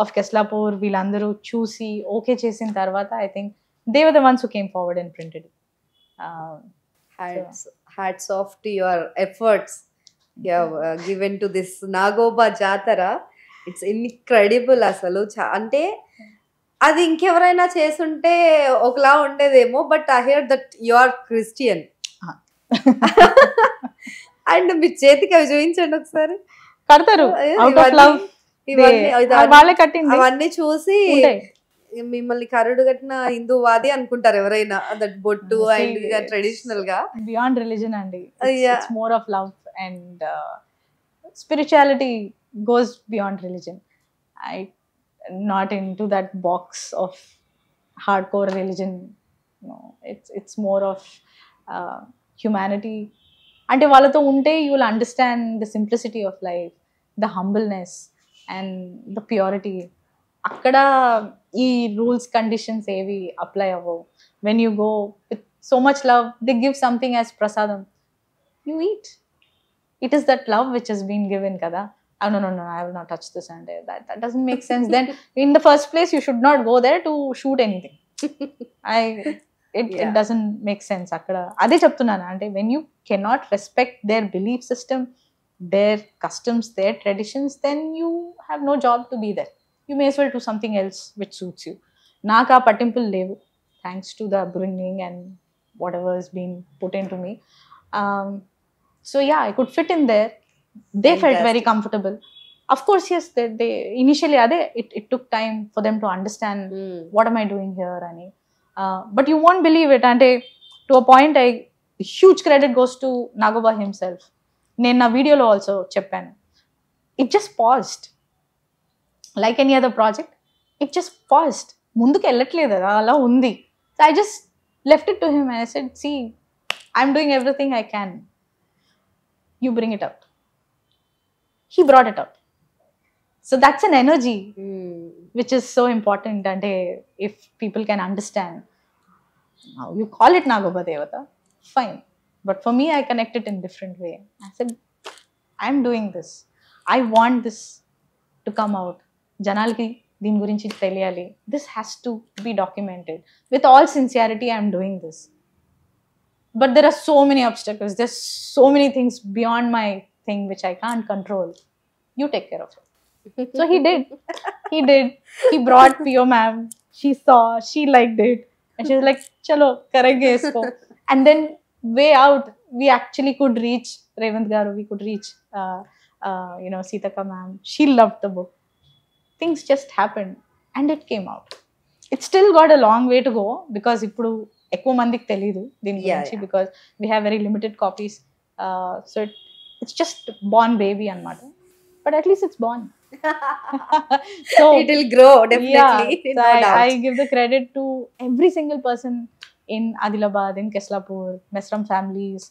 of Keslapur వీళ్ళందరూ చూసి ఓకే చేసిన తర్వాత I think they were the ones who came forward and printed. Hats off to your efforts you have given to this Nagoba Jatara. It's incredible అసలు. అంటే అది ఇంకెవరైనా చేసుంటే ఒకలా ఉండేదేమో, but I hear that you are Christian. And మీ చేతికి అవి చూపించండి ఒకసారి. కడతారు అవన్నీ చూసి మిమ్మల్ని కరుడు కట్టిన హిందూవాది అనుకుంటారు ఎవరైనా. దట్ బొట్టు అండ్ ట్రెడిషనల్ గా బియాండ్ రిలీజన్ అండి. It's more of love and spirituality goes beyond religion. Not into that box of hardcore religion. No, it's more of humanity. Ante vallato unte you will understand the simplicity of life, the humbleness and the purity. Akkada ee rules conditions evi apply avvu. When you go with so much love, they give something as prasadam, you eat. It is that love which has been given kada. Oh, no, I will not touch this, and that doesn't make sense. Then in the first place you should not go there to shoot anything. It doesn't make sense. Akkada ade cheptunnanu ante when you cannot respect their belief system, their customs, their traditions, then you have no job to be there. You may as well do something else which suits you. Naaka patimpul levu, thanks to the upbringing and whatever has been put into me. So yeah, I could fit in there. They felt very comfortable. Of course, yes, they initially it took time for them to understand what am I doing here, ani. But you won't believe it, and to a point, huge credit goes to Nagoba himself. నేను నా వీడియోలో also చెప్పాను, it just paused like any other project. It just paused, ముందుకు వెళ్ళట్లేదు, అలా ఉంది. So I just left it to him and I said, see I'm doing everything I can, you bring it out. He brought it out. So that's an energy which is so important. And if people can understand, now you call it Nagoba Devata, fine. But for me, I connect it in different way. I said, I'm doing this. I want this to come out. Janalki దీని గురించి తెలియాలి, this has to be documented. With all sincerity I'm doing this. But there are so many obstacles. There's so many things beyond my thing which I can't control. You take care of it. So he did. He did. He brought Pio ma'am. She saw. She liked it. And she was like, chalo, karenge isko. And then way out, we actually could reach Revant Garu. We could reach, Sitaka ma'am. She loved the book. Things just happened. And it came out. It still got a long way to go because ఇప్పుడు ఎక్కువ మందికి తెలియదు దీని గురించి, because we have very limited copies. So it's just born baby అన్నమాట, but at least it's born. So it will grow definitely. So I give the credit to every single person in Adilabad, in Keslapur, Mesram families,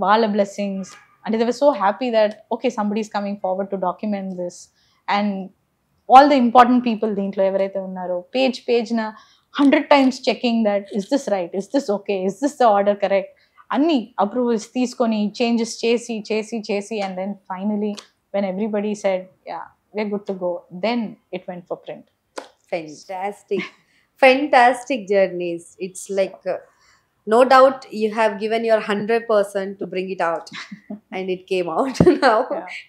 వాళ్ళ blessings, and they were so happy that okay, somebody is coming forward to document this. And all the important people దీంట్లో ఎవరైతే ఉన్నారో page నా 100 times checking that is this right, is this okay, is this the order correct, అన్ని approvals తీసుకొని changes చేసి and then finally when everybody said yeah, we're good to go, then it went for print. Fantastic journeys. It's like no doubt you have given your 100% to bring it out and it came out. Now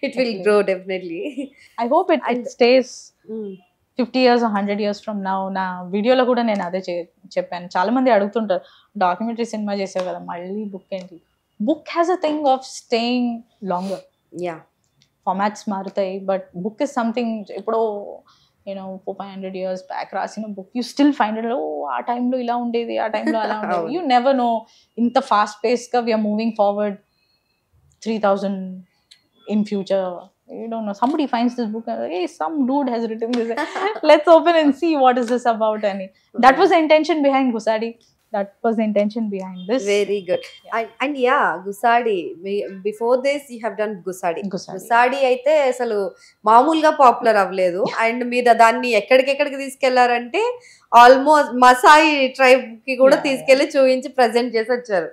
it will grow definitely. I hope it stays 50 years or 100 years from now. నా వీడియోలో కూడా నేను అదే చెప్పాను. చాలా మంది అడుగుతుంటారు, documentary cinema చేసావు కదా మళ్ళీ బుక్ ఏంటి? Book has a thing of staying longer. Formats మారుతాయి, బట్ బుక్ ఇస్ సంథింగ్ ఎప్పుడో 400-500 years బ్యాక్ రాసిన book, you still find it. ఆ టైంలో ఇలా ఉండేది, ఆ టైంలో అలా ఉండేది. You never know. ఇంత ఫాస్ట్ పేస్గా we're moving forward 3000 in future. You don't know, somebody finds this book and hey, some dude has written this, let's open and see what is this about. And that was the intention behind Gusadi. That was the intention behind this. Very good. And Gusadi, before this you have done Gusadi అయితే అసలు మామూలుగా popular అవ్వలేదు. And మీరు దాన్ని ఎక్కడికి తీసుకెళ్లారంటే almost Maasai tribe కి కూడా తీసుకెళ్లి చూపించి ప్రెజెంట్ చేసి వచ్చారు.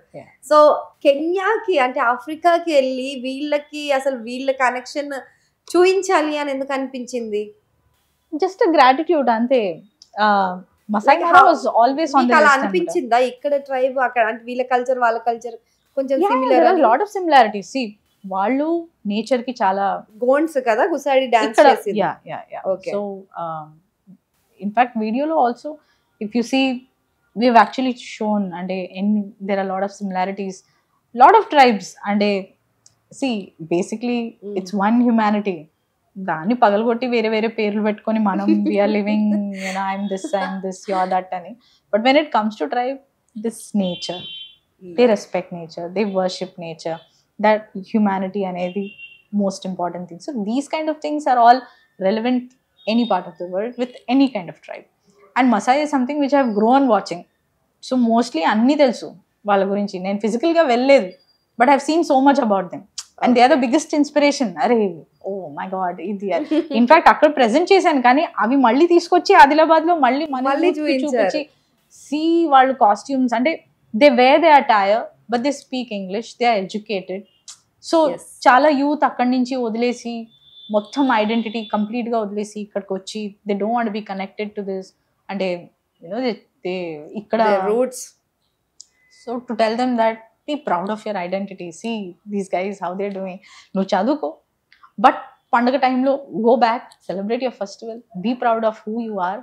సో కెన్యాకి అంటే ఆఫ్రికాకి వెళ్ళి వీళ్ళ కనెక్షన్ చూపించాలి అని ఎందుకు అనిపించింది? జస్ట్ గ్రాటిట్యూడ్ అంతే. Masai Mara was always on the list. అలా అనిపించిందా ఇక్కడ ట్రైబ్ అక్కడ అంటే వీళ్ళ కల్చర్ వాళ్ళ కల్చర్ కొంచెం similar? there are a lot of similarities. See, వాళ్ళు నేచర్ కి చాలా గోండ్స్ కదా గుసాడి డాన్స్ చేసింది. Okay. So in fact video lo also if you see we have actually shown and there are a lot of similarities, lot of tribes and see basically it's one humanity. దాన్ని పగలగొట్టి వేరే పేర్లు పెట్టుకొని మనం we're living I'm this you're that అని. But when it comes to tribe, this nature, they respect nature, they worship nature, that humanity అనేది most important thing. So these kind of things are all relevant any part of the world with any kind of tribe. And Maasai is something which I have grown watching. So mostly అన్నీ తెలుసు వాళ్ళ గురించి. నేను ఫిజికల్గా వెళ్ళలేదు, but I have seen so much about them. And they are the biggest inspiration. అరే oh my god, ఇది in fact అక్కడ ప్రెజెంట్ చేశాను, కానీ అవి మళ్ళీ తీసుకొచ్చి ఆదిలాబాద్ లో మళ్ళీ చూపించి సీ వాళ్ళు కాస్ట్యూమ్స్ అంటే they wear they attire but they speak English, they are educated. So చాలా యూత్ అక్కడి నుంచి వదిలేసి మొత్తం ఐడెంటిటీ కంప్లీట్ గా వదిలేసి ఇక్కడికి వచ్చి they don't want be connected to this అంటే దే ఇక్కడ roots. So to tell them that be proud of your identity, see these guys how they're doing. No chaduko, but పండగ టైంలో go back, celebrate your festival, be proud of who you are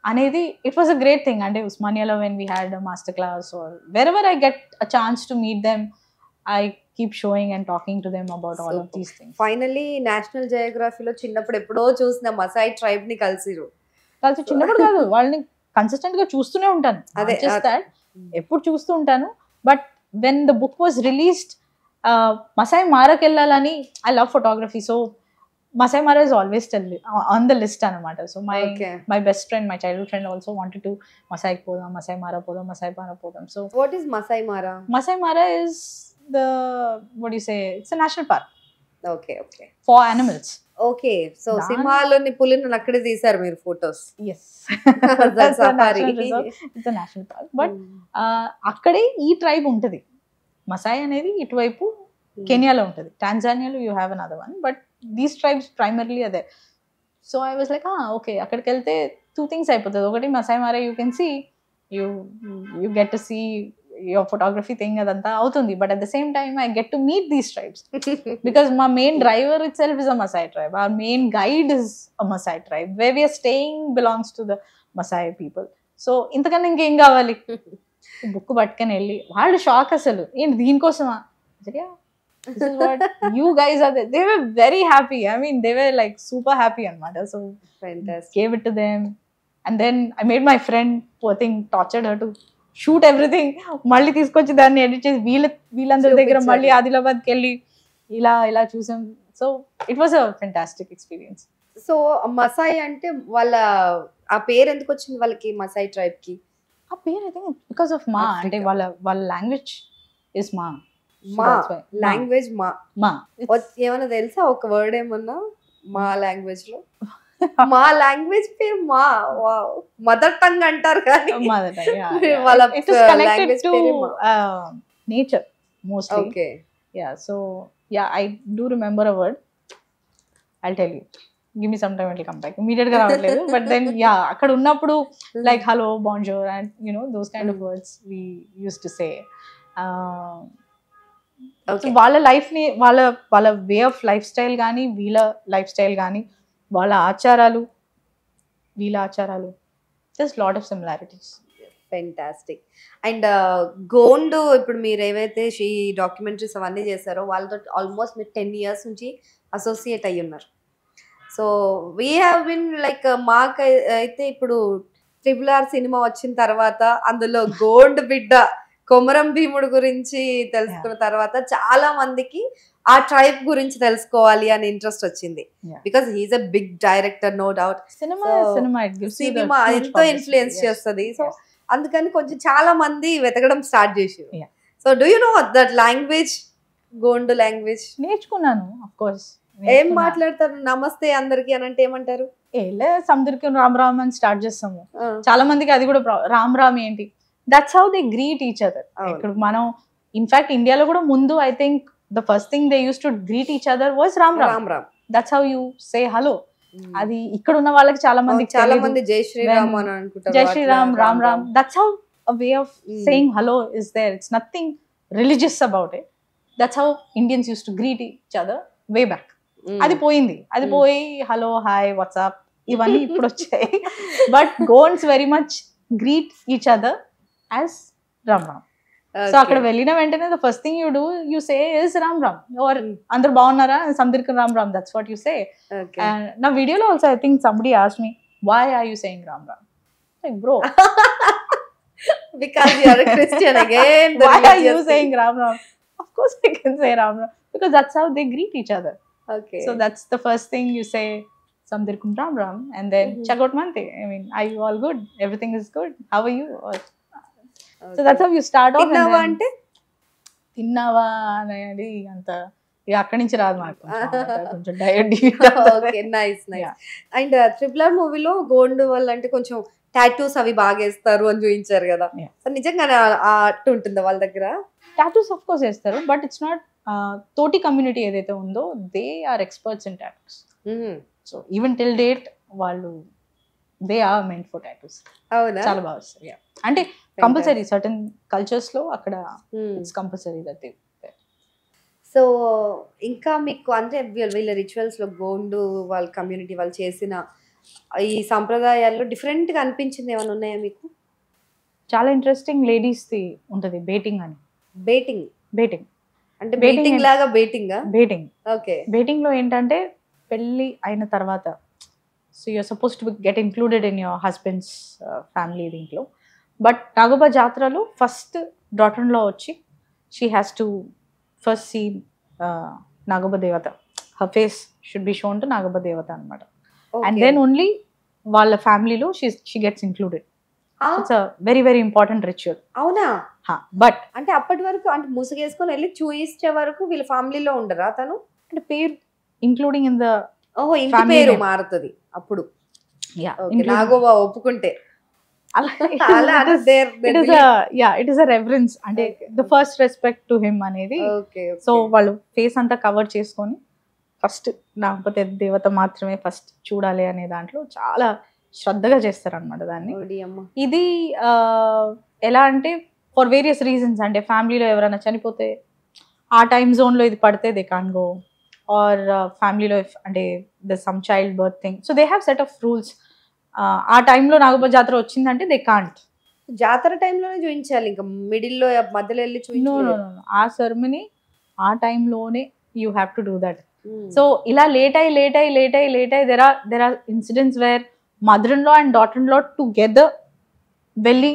అనేది. It was a great thing. And Usmaniala when we had a master class or wherever I get a chance to meet them, I keep showing and talking to them about all of these things. Finally National Geography లో చిన్నప్పుడు ఎప్పుడో చూసిన Maasai tribe ని కలిసి చిన్నప్పుడు కాదు, వాళ్ళని consistent గా చూస్తూనే ఉంటాను. Just that ఎప్పుడు చూస్తూ ఉంటాను. But when the book was released, Masai Mara kellalani, I love photography, so Masai Mara is always still on the list anamata. So my best friend, my childhood friend also wanted to Masai Mara podam. So what is Masai Mara? Masai Mara is the, what do you say, it's a national park. Okay for animals. Okay, so సింహాలని పులిని అక్కడే తీశారు మీరు photos? Yes. It's a national park. But అక్కడే ఈ tribe ఉంటుంది. Maasai అనేది ఇటువైపు కెనియాలో ఉంటుంది, టాంజానియాలో you have another one, but these tribes primarily అదే. So I was like okay అక్కడికి వెళ్తే 2 things అయిపోతుంది. ఒకటి Maasai Mara you can see you get to see your photography thing అదంతా అవుతుంది. But at the same time I get to meet these tribes because మా main driver itself is a Maasai tribe. Our main guide is a Maasai tribe. Way we're staying belongs to the Maasai people. So ఇంతకన్నా ఇంకేం కావాలి? Book పట్టుకొని వెళ్ళి వాళ్ళు shock అసలు ఏంటి దీనికోసమా? This is what you guys are. They were very happy. I mean, they were like super happy anamata. So Fantastic. Gave it to them, and then I made my friend, poor thing, tortured her to shoot everything. మళ్ళీ తీసుకొచ్చి దాన్ని edit చేసి వీళ్ళందరి దగ్గర మళ్ళీ ఆదిలాబాద్కి వెళ్ళి ఇలా చూసాం. So it was a fantastic experience. So Maasai అంటే వాళ్ళ ఆ పేరు ఎందుకు వచ్చింది వాళ్ళకి, మసాయి ట్రైబ్ కి? ఆ పేరు ఐ థింక్ బికాస్ ఆఫ్ మా, అంటే వాళ్ళ లాంగ్వేజ్ ఇస్ మా. మా లాంగ్వేజ్ మా ఏమన్నా తెలుసా ఒక వర్డ్ ఏమన్నా మా లాంగ్వేజ్ లో? మా లాంగ్వేజ్ పేరు మా, మదర్ టంగ్ అంటారు కానీ వాళ్ళ లాంగ్వేజ్ పేరు nature mostly. Okay yeah so yeah I do remember a word. I'll tell you, give me some time, it will come back. Immediate గా రావట్లేదు. బట్ దెన్ యా అక్కడ ఉన్నప్పుడు like hello, bonjour and you know those kind of words we use to say. వాళ్ళ life ని వాళ్ళ way of life style కానీ వీళ్ళ life style కానీ వాళ్ళ ఆచారాలు వీళ్ళ ఆచారాలు, just lot of similarities. Fantastic. And Gond ఇప్పుడు మీరు ఏవైతే ఈ డాక్యుమెంటరీస్ అవన్నీ చేశారో వాళ్ళతో ఆల్మోస్ట్ మీరు 10 years నుంచి అసోసియేట్ అయ్యి ఉన్నారు. So we have been like మాకు అయితే ఇప్పుడు RRR సినిమా వచ్చిన తర్వాత అందులో గోండు బిడ్డ కొమరం భీముడు గురించి తెలుసుకున్న తర్వాత చాలా మందికి ఆ ట్రైబ్ గురించి తెలుసుకోవాలి అని ఇంట్రెస్ట్ వచ్చింది. Because he's a big director, no doubt. Cinema ఎంతో ఇన్ఫ్లుయెన్స్ చేస్తుంది. సో అందుకని కొంచెం చాలా మంది వెతకడం స్టార్ట్ చేసారు. So do you know that language, Gond language? నేర్చుకున్నాను ఆఫ్ కోర్స్. ఏం మాట్లాడతారు? నమస్తే అందరికి అని అంటే ఏమంటారు? అందరికి రామ్ రామ్ అని స్టార్ట్ చేస్తాము. చాలా మందికి అది కూడా రామ్ రామ్ ఏంటి, that's how they greet each other. ఇక్కడ మనం ఇన్ఫాక్ట్ ఇండియాలో కూడా ముందు I think the first thing they use to greet each other was Ram Ram. That's how you say hello. అది ఇక్కడ ఉన్న వాళ్ళకి చాలా మంది జై శ్రీరామ్ అని అనుకుంటారు. జై Shriram, Ram Ram, that's how a way of saying hello is there. It's nothing religious about it. That's how Indians use to greet each other way back. అది పోయింది. అది పోయి హలో, హాయ్, వాట్సాప్ ఇవన్నీ ఇప్పుడు వచ్చాయి. But Gonds very much greet each other as Ram Ram. So అక్కడ వెళ్ళిన వెంటనే the first thing you do, you say is Ram Ram, or అందరు బాగున్నారా, సందరికి Ram Ram, that's what you say. నా వీడియోలో also I think somebody asked me why are you saying Ram Ram. Like bro, because you are a Christian again, why are you saying ram ram? Of course I can say ram ram because that's how they greet each other. Okay, so that's the first thing you say, samdirkum ram ram, and then chagot mante, I mean, are you all good, everything is good, how are you? So that's how you start off. Tinnava ante tinnava anadi anta అక్కడి నుంచి రాదు మాకు, కొంచెం diet. Okay, nice nice. And RRR మూవీలో గోండు వాళ్ళు అంటే కొంచెం tattoos అవి బాగా వేస్తారు అని చూపించారు కదా. సో నిజంగానే అట్టు ఉంటుందా వాళ్ళ దగ్గర? టాటూస్ ఆఫ్ కోర్స్ వేస్తారు, but it's not Thoti community ఏదైతే ఉందో they are experts in tattoos. So even till date వాళ్ళు they are meant for tattoos. అవునా? చాలా బాగా వస్తారు. అంటే కంపల్సరీ సర్టన్ కల్చర్స్ లో అక్కడ it's compulsory that they. So ఇంకా మీకు అంటే వీళ్ళ రిచువల్స్ లో గోండు వాళ్ళ కమ్యూనిటీ వాళ్ళు చేసిన ఈ సంప్రదాయాల్లో డిఫరెంట్ గా అనిపించింది ఏమైనా ఉన్నాయా మీకు? చాలా ఇంట్రెస్టింగ్ లేడీస్ ది ఉంటది బేటింగ్ అని. బేటింగ్ అంటే బేటింగ్ లాగా? బేటింగ్. ఓకే. బేటింగ్ లో ఏంటంటే పెళ్లి అయిన తర్వాత so you are supposed to get included in your husband's family దీంట్లో. బట్ నాగోబా జాతరలో ఫస్ట్ డాటర్ ఇన్ లా వచ్చి she has to first see Nagoba దేవత. Her face should be shown to Nagoba దేవత అనమాట. అండ్ దెన్ ఓన్లీ వాళ్ళ ఫ్యామిలీలో she gets included. It's a very very important ritual. అవునా? But అంటే అప్పటి వరకు అంటే ముసుగేసుకొని వెళ్ళి చూయించే వరకు వీళ్ళ ఫ్యామిలీలో ఉండరా తను? అంటే పేరు ఇంక్లూడింగ్ ఇన్ ద ఇంటి పేరు మారుతుంది అప్పుడు. నాగోబా ఒప్పుకుంటే ఇట్ ఇస్ అ రెఫరెన్స్, అంటే the first respect to him అనేది. సో వాళ్ళు ఫేస్ అంతా కవర్ చేసుకొని ఫస్ట్ నాగపతి దేవత మాత్రమే ఫస్ట్ చూడాలి అనే దాంట్లో చాలా శ్రద్ధగా చేస్తారనమాట దాన్ని. ఇది ఎలా అంటే ఫర్ వేరియస్ రీజన్స్, అంటే ఫ్యామిలీలో ఎవరైనా చనిపోతే ఆ టైమ్ జోన్లో ఇది పడితే దే కాన్ గో, ఆర్ ఫ్యామిలీలో అంటే the sum child birth thing, so they have set of rules. ఆ టైంలో నాగపతి జాతర వచ్చిందంటే దే కాంట్. జాతర టైంలోనే చూపించాలి, ఇంకా మిడిల్లో మధ్యలో వెళ్ళి చూపించాలి. ఆ సెరమనీ ఆ టైంలోనే you have to do that. So ఇలా లేట్ అయ్యి there are incidents where mother in law and daughter in law together వెళ్ళి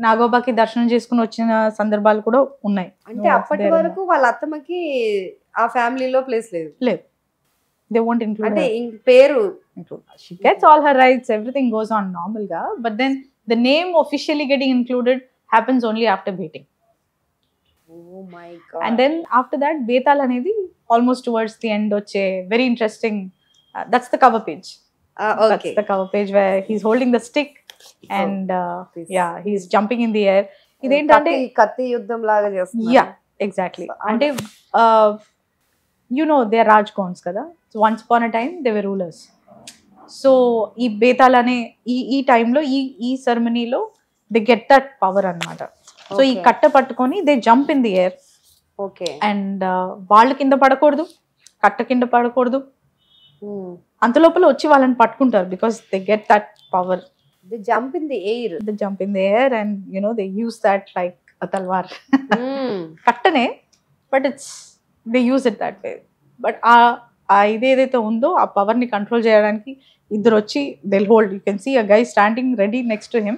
నాగోబాకి దర్శనం చేసుకుని వచ్చిన సందర్భాలు కూడా ఉన్నాయి. అంటే అప్పటి వరకు వాళ్ళ అత్తమ్మకి ఆ ఫ్యామిలీలో ప్లేస్ లేదు. They won't include అంటే her. పేరు She gets all her rights, everything goes on normal ga, but then the name officially getting included happens only after beating. Oh my god. And then after that betal anedi almost towards the end వచ్చే very interesting, that's the cover page. Okay. That's the cover page where he's holding the stick and yeah, he's jumping in the air. ఇదేంటంటే కత్తి యుద్ధం లాగా చేస్తున్నారు. Yeah, exactly. అంటే you know they are rajgons kada, so once upon a time they were rulers. So ఈ బేతాల్ అనే ఈ టైంలో ఈ సెరమనీలో దే గెట్ దట్ పవర్ అన్నమాట. సో ఈ కట్ట పట్టుకొని they jump in the air. Okay. And వాళ్ళ కింద పడకూడదు, కట్ట కింద పడకూడదు, అంతలోపల వచ్చి వాళ్ళని పట్టుకుంటారు because they get that power. They jump in the air. They jump in the air and you know they use that like a talwar. కట్టనే, but it's they use it that way. But ఆ ఇదేదైతే ఉందో ఆ పవర్ని control చేయడానికి ఇద్దరు వచ్చి they'll hold, you can see a guy standing ready next to him.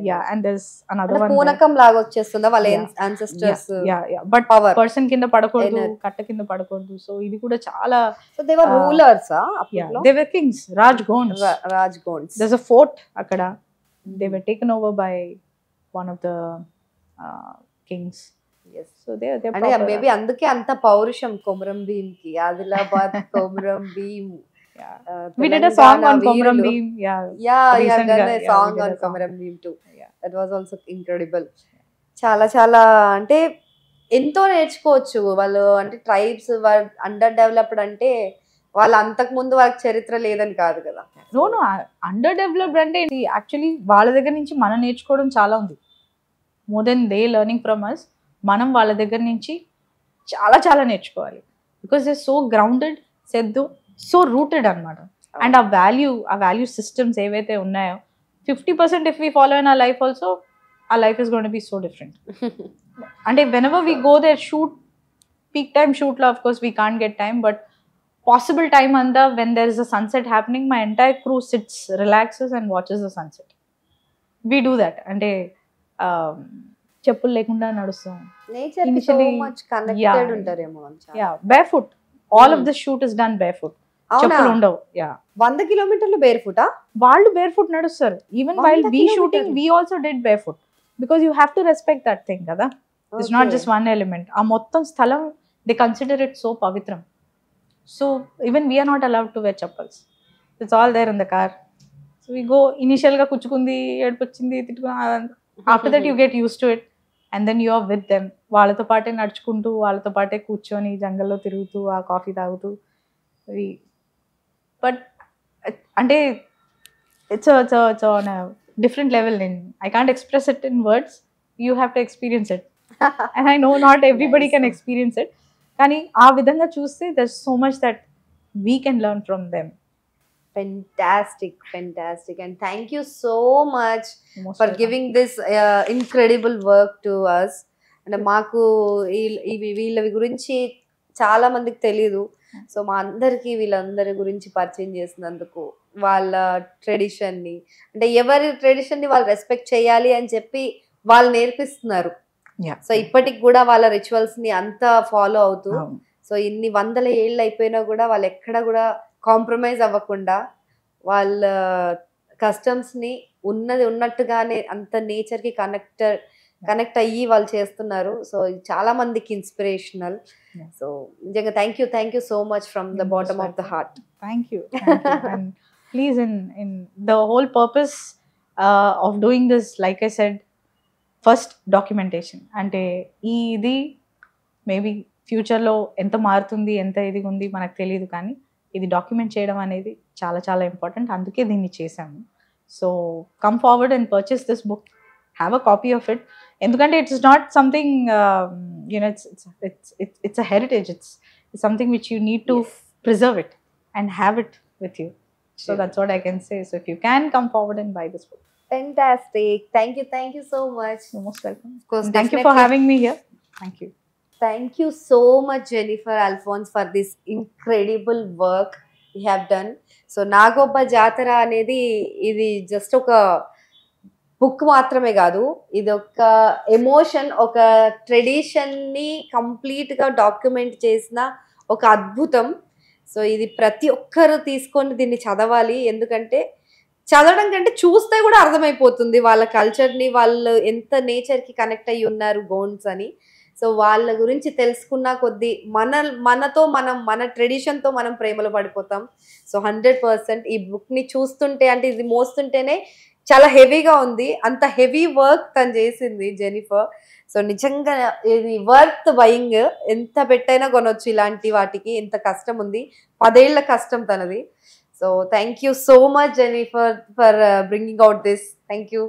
Yeah, and there's another one పూనకం లాగా వచ్చేస్తుందా వాళ్ళ ancestors. Yeah, but power person కింద పడకూడదు, కట్ట కింద పడకూడదు. సో ఇది కూడా చాలా, so they were rulers appulo. They were kings, rajgons. There's a fort అక్కడ, they were taken over by one of the kings. Yes. So they అంటే మేబీ అందుకే అంత పౌరుషం కొమరం భీమ్ కి. Adilabad Komaram Bhim. We did a song on Komaram Bheem. Yeah, you have done a song on Komaram Bheem too. That was also incredible. చాలా చాలా అంటే ఎంతో నేర్చుకోవచ్చు వాళ్ళు. అంటే ట్రైబ్స్ అండర్ డెవలప్డ్ అంటే వాళ్ళు అంతకు ముందు వాళ్ళకి చరిత్ర లేదని కాదు కదా. No, అండర్ డెవలప్డ్ అంటే యాక్చువల్లీ వాళ్ళ దగ్గర నుంచి మనం నేర్చుకోవడం చాలా ఉంది. More than they learning from us, మనం వాళ్ళ దగ్గర నుంచి చాలా చాలా నేర్చుకోవాలి. బికాస్ దే సో గ్రౌండెడ్, సెద్దు సో రూటెడ్ అనమాట. అండ్ ఆ వాల్యూ సిస్టమ్స్ ఏవైతే ఉన్నాయో 50% if we follow in our life also, ఆ life is going to be so different. అంటే whenever we go there shoot, peak time షూట్లో of course we can't get time, but possible time అంతా when there is a sunset happening, my entire crew sits, relaxes and watches the sunset. We do that. అంటే చెప్పులు లేకుండా నడుస్తాం. Nature కి so much connected ఉంటారేమో. Yeah, barefoot. All of the shoot is done barefoot. చెప్పులు ఉండవు. Yeah, 100 కిలోమీటర్లు barefoot. వాళ్ళు barefoot నడుస్తారు. Even while we shooting, we also did barefoot because you have to respect that thing కదా. It's not just one element. ఆ మొత్తం స్థలం they consider it so pavitram. So even we are not allowed to wear chappals. It's all there in the car. So we go, initial గా కుచ్చుకుంది, ఏడుపొచ్చింది, తిట్టుకున్నా, after that you get used to it and then you are with them. వాళ్ళతో పాటే నడుచుకుంటూ, వాళ్ళతో పాటే కూర్చొని జంగల్లో తిరుగుతూ, ఆ coffee తాగుతూ, బట్ అంటే it's on a different level. I can't express it in words, you have to experience it. And I know not everybody can experience it, కానీ ఆ విధంగా చూస్తే there's so much that we can learn from them. Fantastic, and thank you so much for giving this incredible work to us. అంటే మాకు వీళ్ళ గురించి చాలా మందికి తెలీదు. సో మా అందరికి వీళ్ళందరి గురించి పరిచయం చేసినందుకు, వాళ్ళ ట్రెడిషన్ని, అంటే ఎవరి ట్రెడిషన్ని వాళ్ళు రెస్పెక్ట్ చేయాలి అని చెప్పి వాళ్ళు నేర్పిస్తున్నారు. సో ఇప్పటికి కూడా వాళ్ళ రిచువల్స్ని అంతా ఫాలో అవుతూ, సో ఇన్ని 100 ఏళ్ళు అయిపోయినా కూడా వాళ్ళు ఎక్కడ కూడా కాంప్రమైజ్ అవ్వకుండా వాళ్ళ కస్టమ్స్ని ఉన్నది ఉన్నట్టుగానే అంత నేచర్కి కనెక్ట్ అయ్యి వాళ్ళు చేస్తున్నారు. సో చాలా మందికి ఇన్స్పిరేషనల్. సో నిజంగా thank you so much from the bottom of the heart. Thank you. And please, in the whole purpose of doing this, like I said, first documentation. అంటే ఇది మేబీ ఫ్యూచర్లో ఎంత మారుతుంది, ఎంత ఇది ఉంది మనకు తెలియదు, కానీ ఇది డాక్యుమెంట్ చేయడం అనేది చాలా చాలా ఇంపార్టెంట్. అందుకే దీన్ని చేశాము. So come forward and purchase this book, have a copy of it. ఎందుకంటే it's not something you know, it's a heritage, it's something which you need to preserve it and have it with you. So that's what I can say. So if you can come forward and buy this book. Fantastic. Thank you so much. You're most welcome. Of course, Thank you for having me here. Thank you. Thank you so much, Jennifer Alphonse, for this incredible work you have done. So Nagobba Jatara అనేది ఇది just ఒక book మాత్రమే కాదు, ఇది ఒక emotion, ఒక ట్రెడిషన్ని కంప్లీట్గా document చేసిన ఒక అద్భుతం. సో ఇది ప్రతి ఒక్కరు తీసుకొని దీన్ని చదవాలి. ఎందుకంటే చదవడం కంటే చూస్తే కూడా అర్థమైపోతుంది వాళ్ళ కల్చర్ని, వాళ్ళు ఎంత నేచర్కి కనెక్ట్ అయ్యి ఉన్నారు గోండ్స్ అని. సో వాళ్ళ గురించి తెలుసుకున్న కొద్దీ మనతో మన ట్రెడిషన్తో మనం ప్రేమలో పడిపోతాం. సో 100% ఈ బుక్ని చూస్తుంటే, అంటే ఇది మోస్తుంటేనే చాలా హెవీగా ఉంది. అంత హెవీ వర్క్ తను చేసింది జెనిఫర్. సో నిజంగా ఇది వర్త్ బయింగ్. ఎంత పెట్టైనా కొనొచ్చు ఇలాంటి వాటికి. ఎంత కష్టం ఉంది, 10 ఏళ్ల కష్టం తనది. So thank you so much Jennifer for bringing out this. Thank you.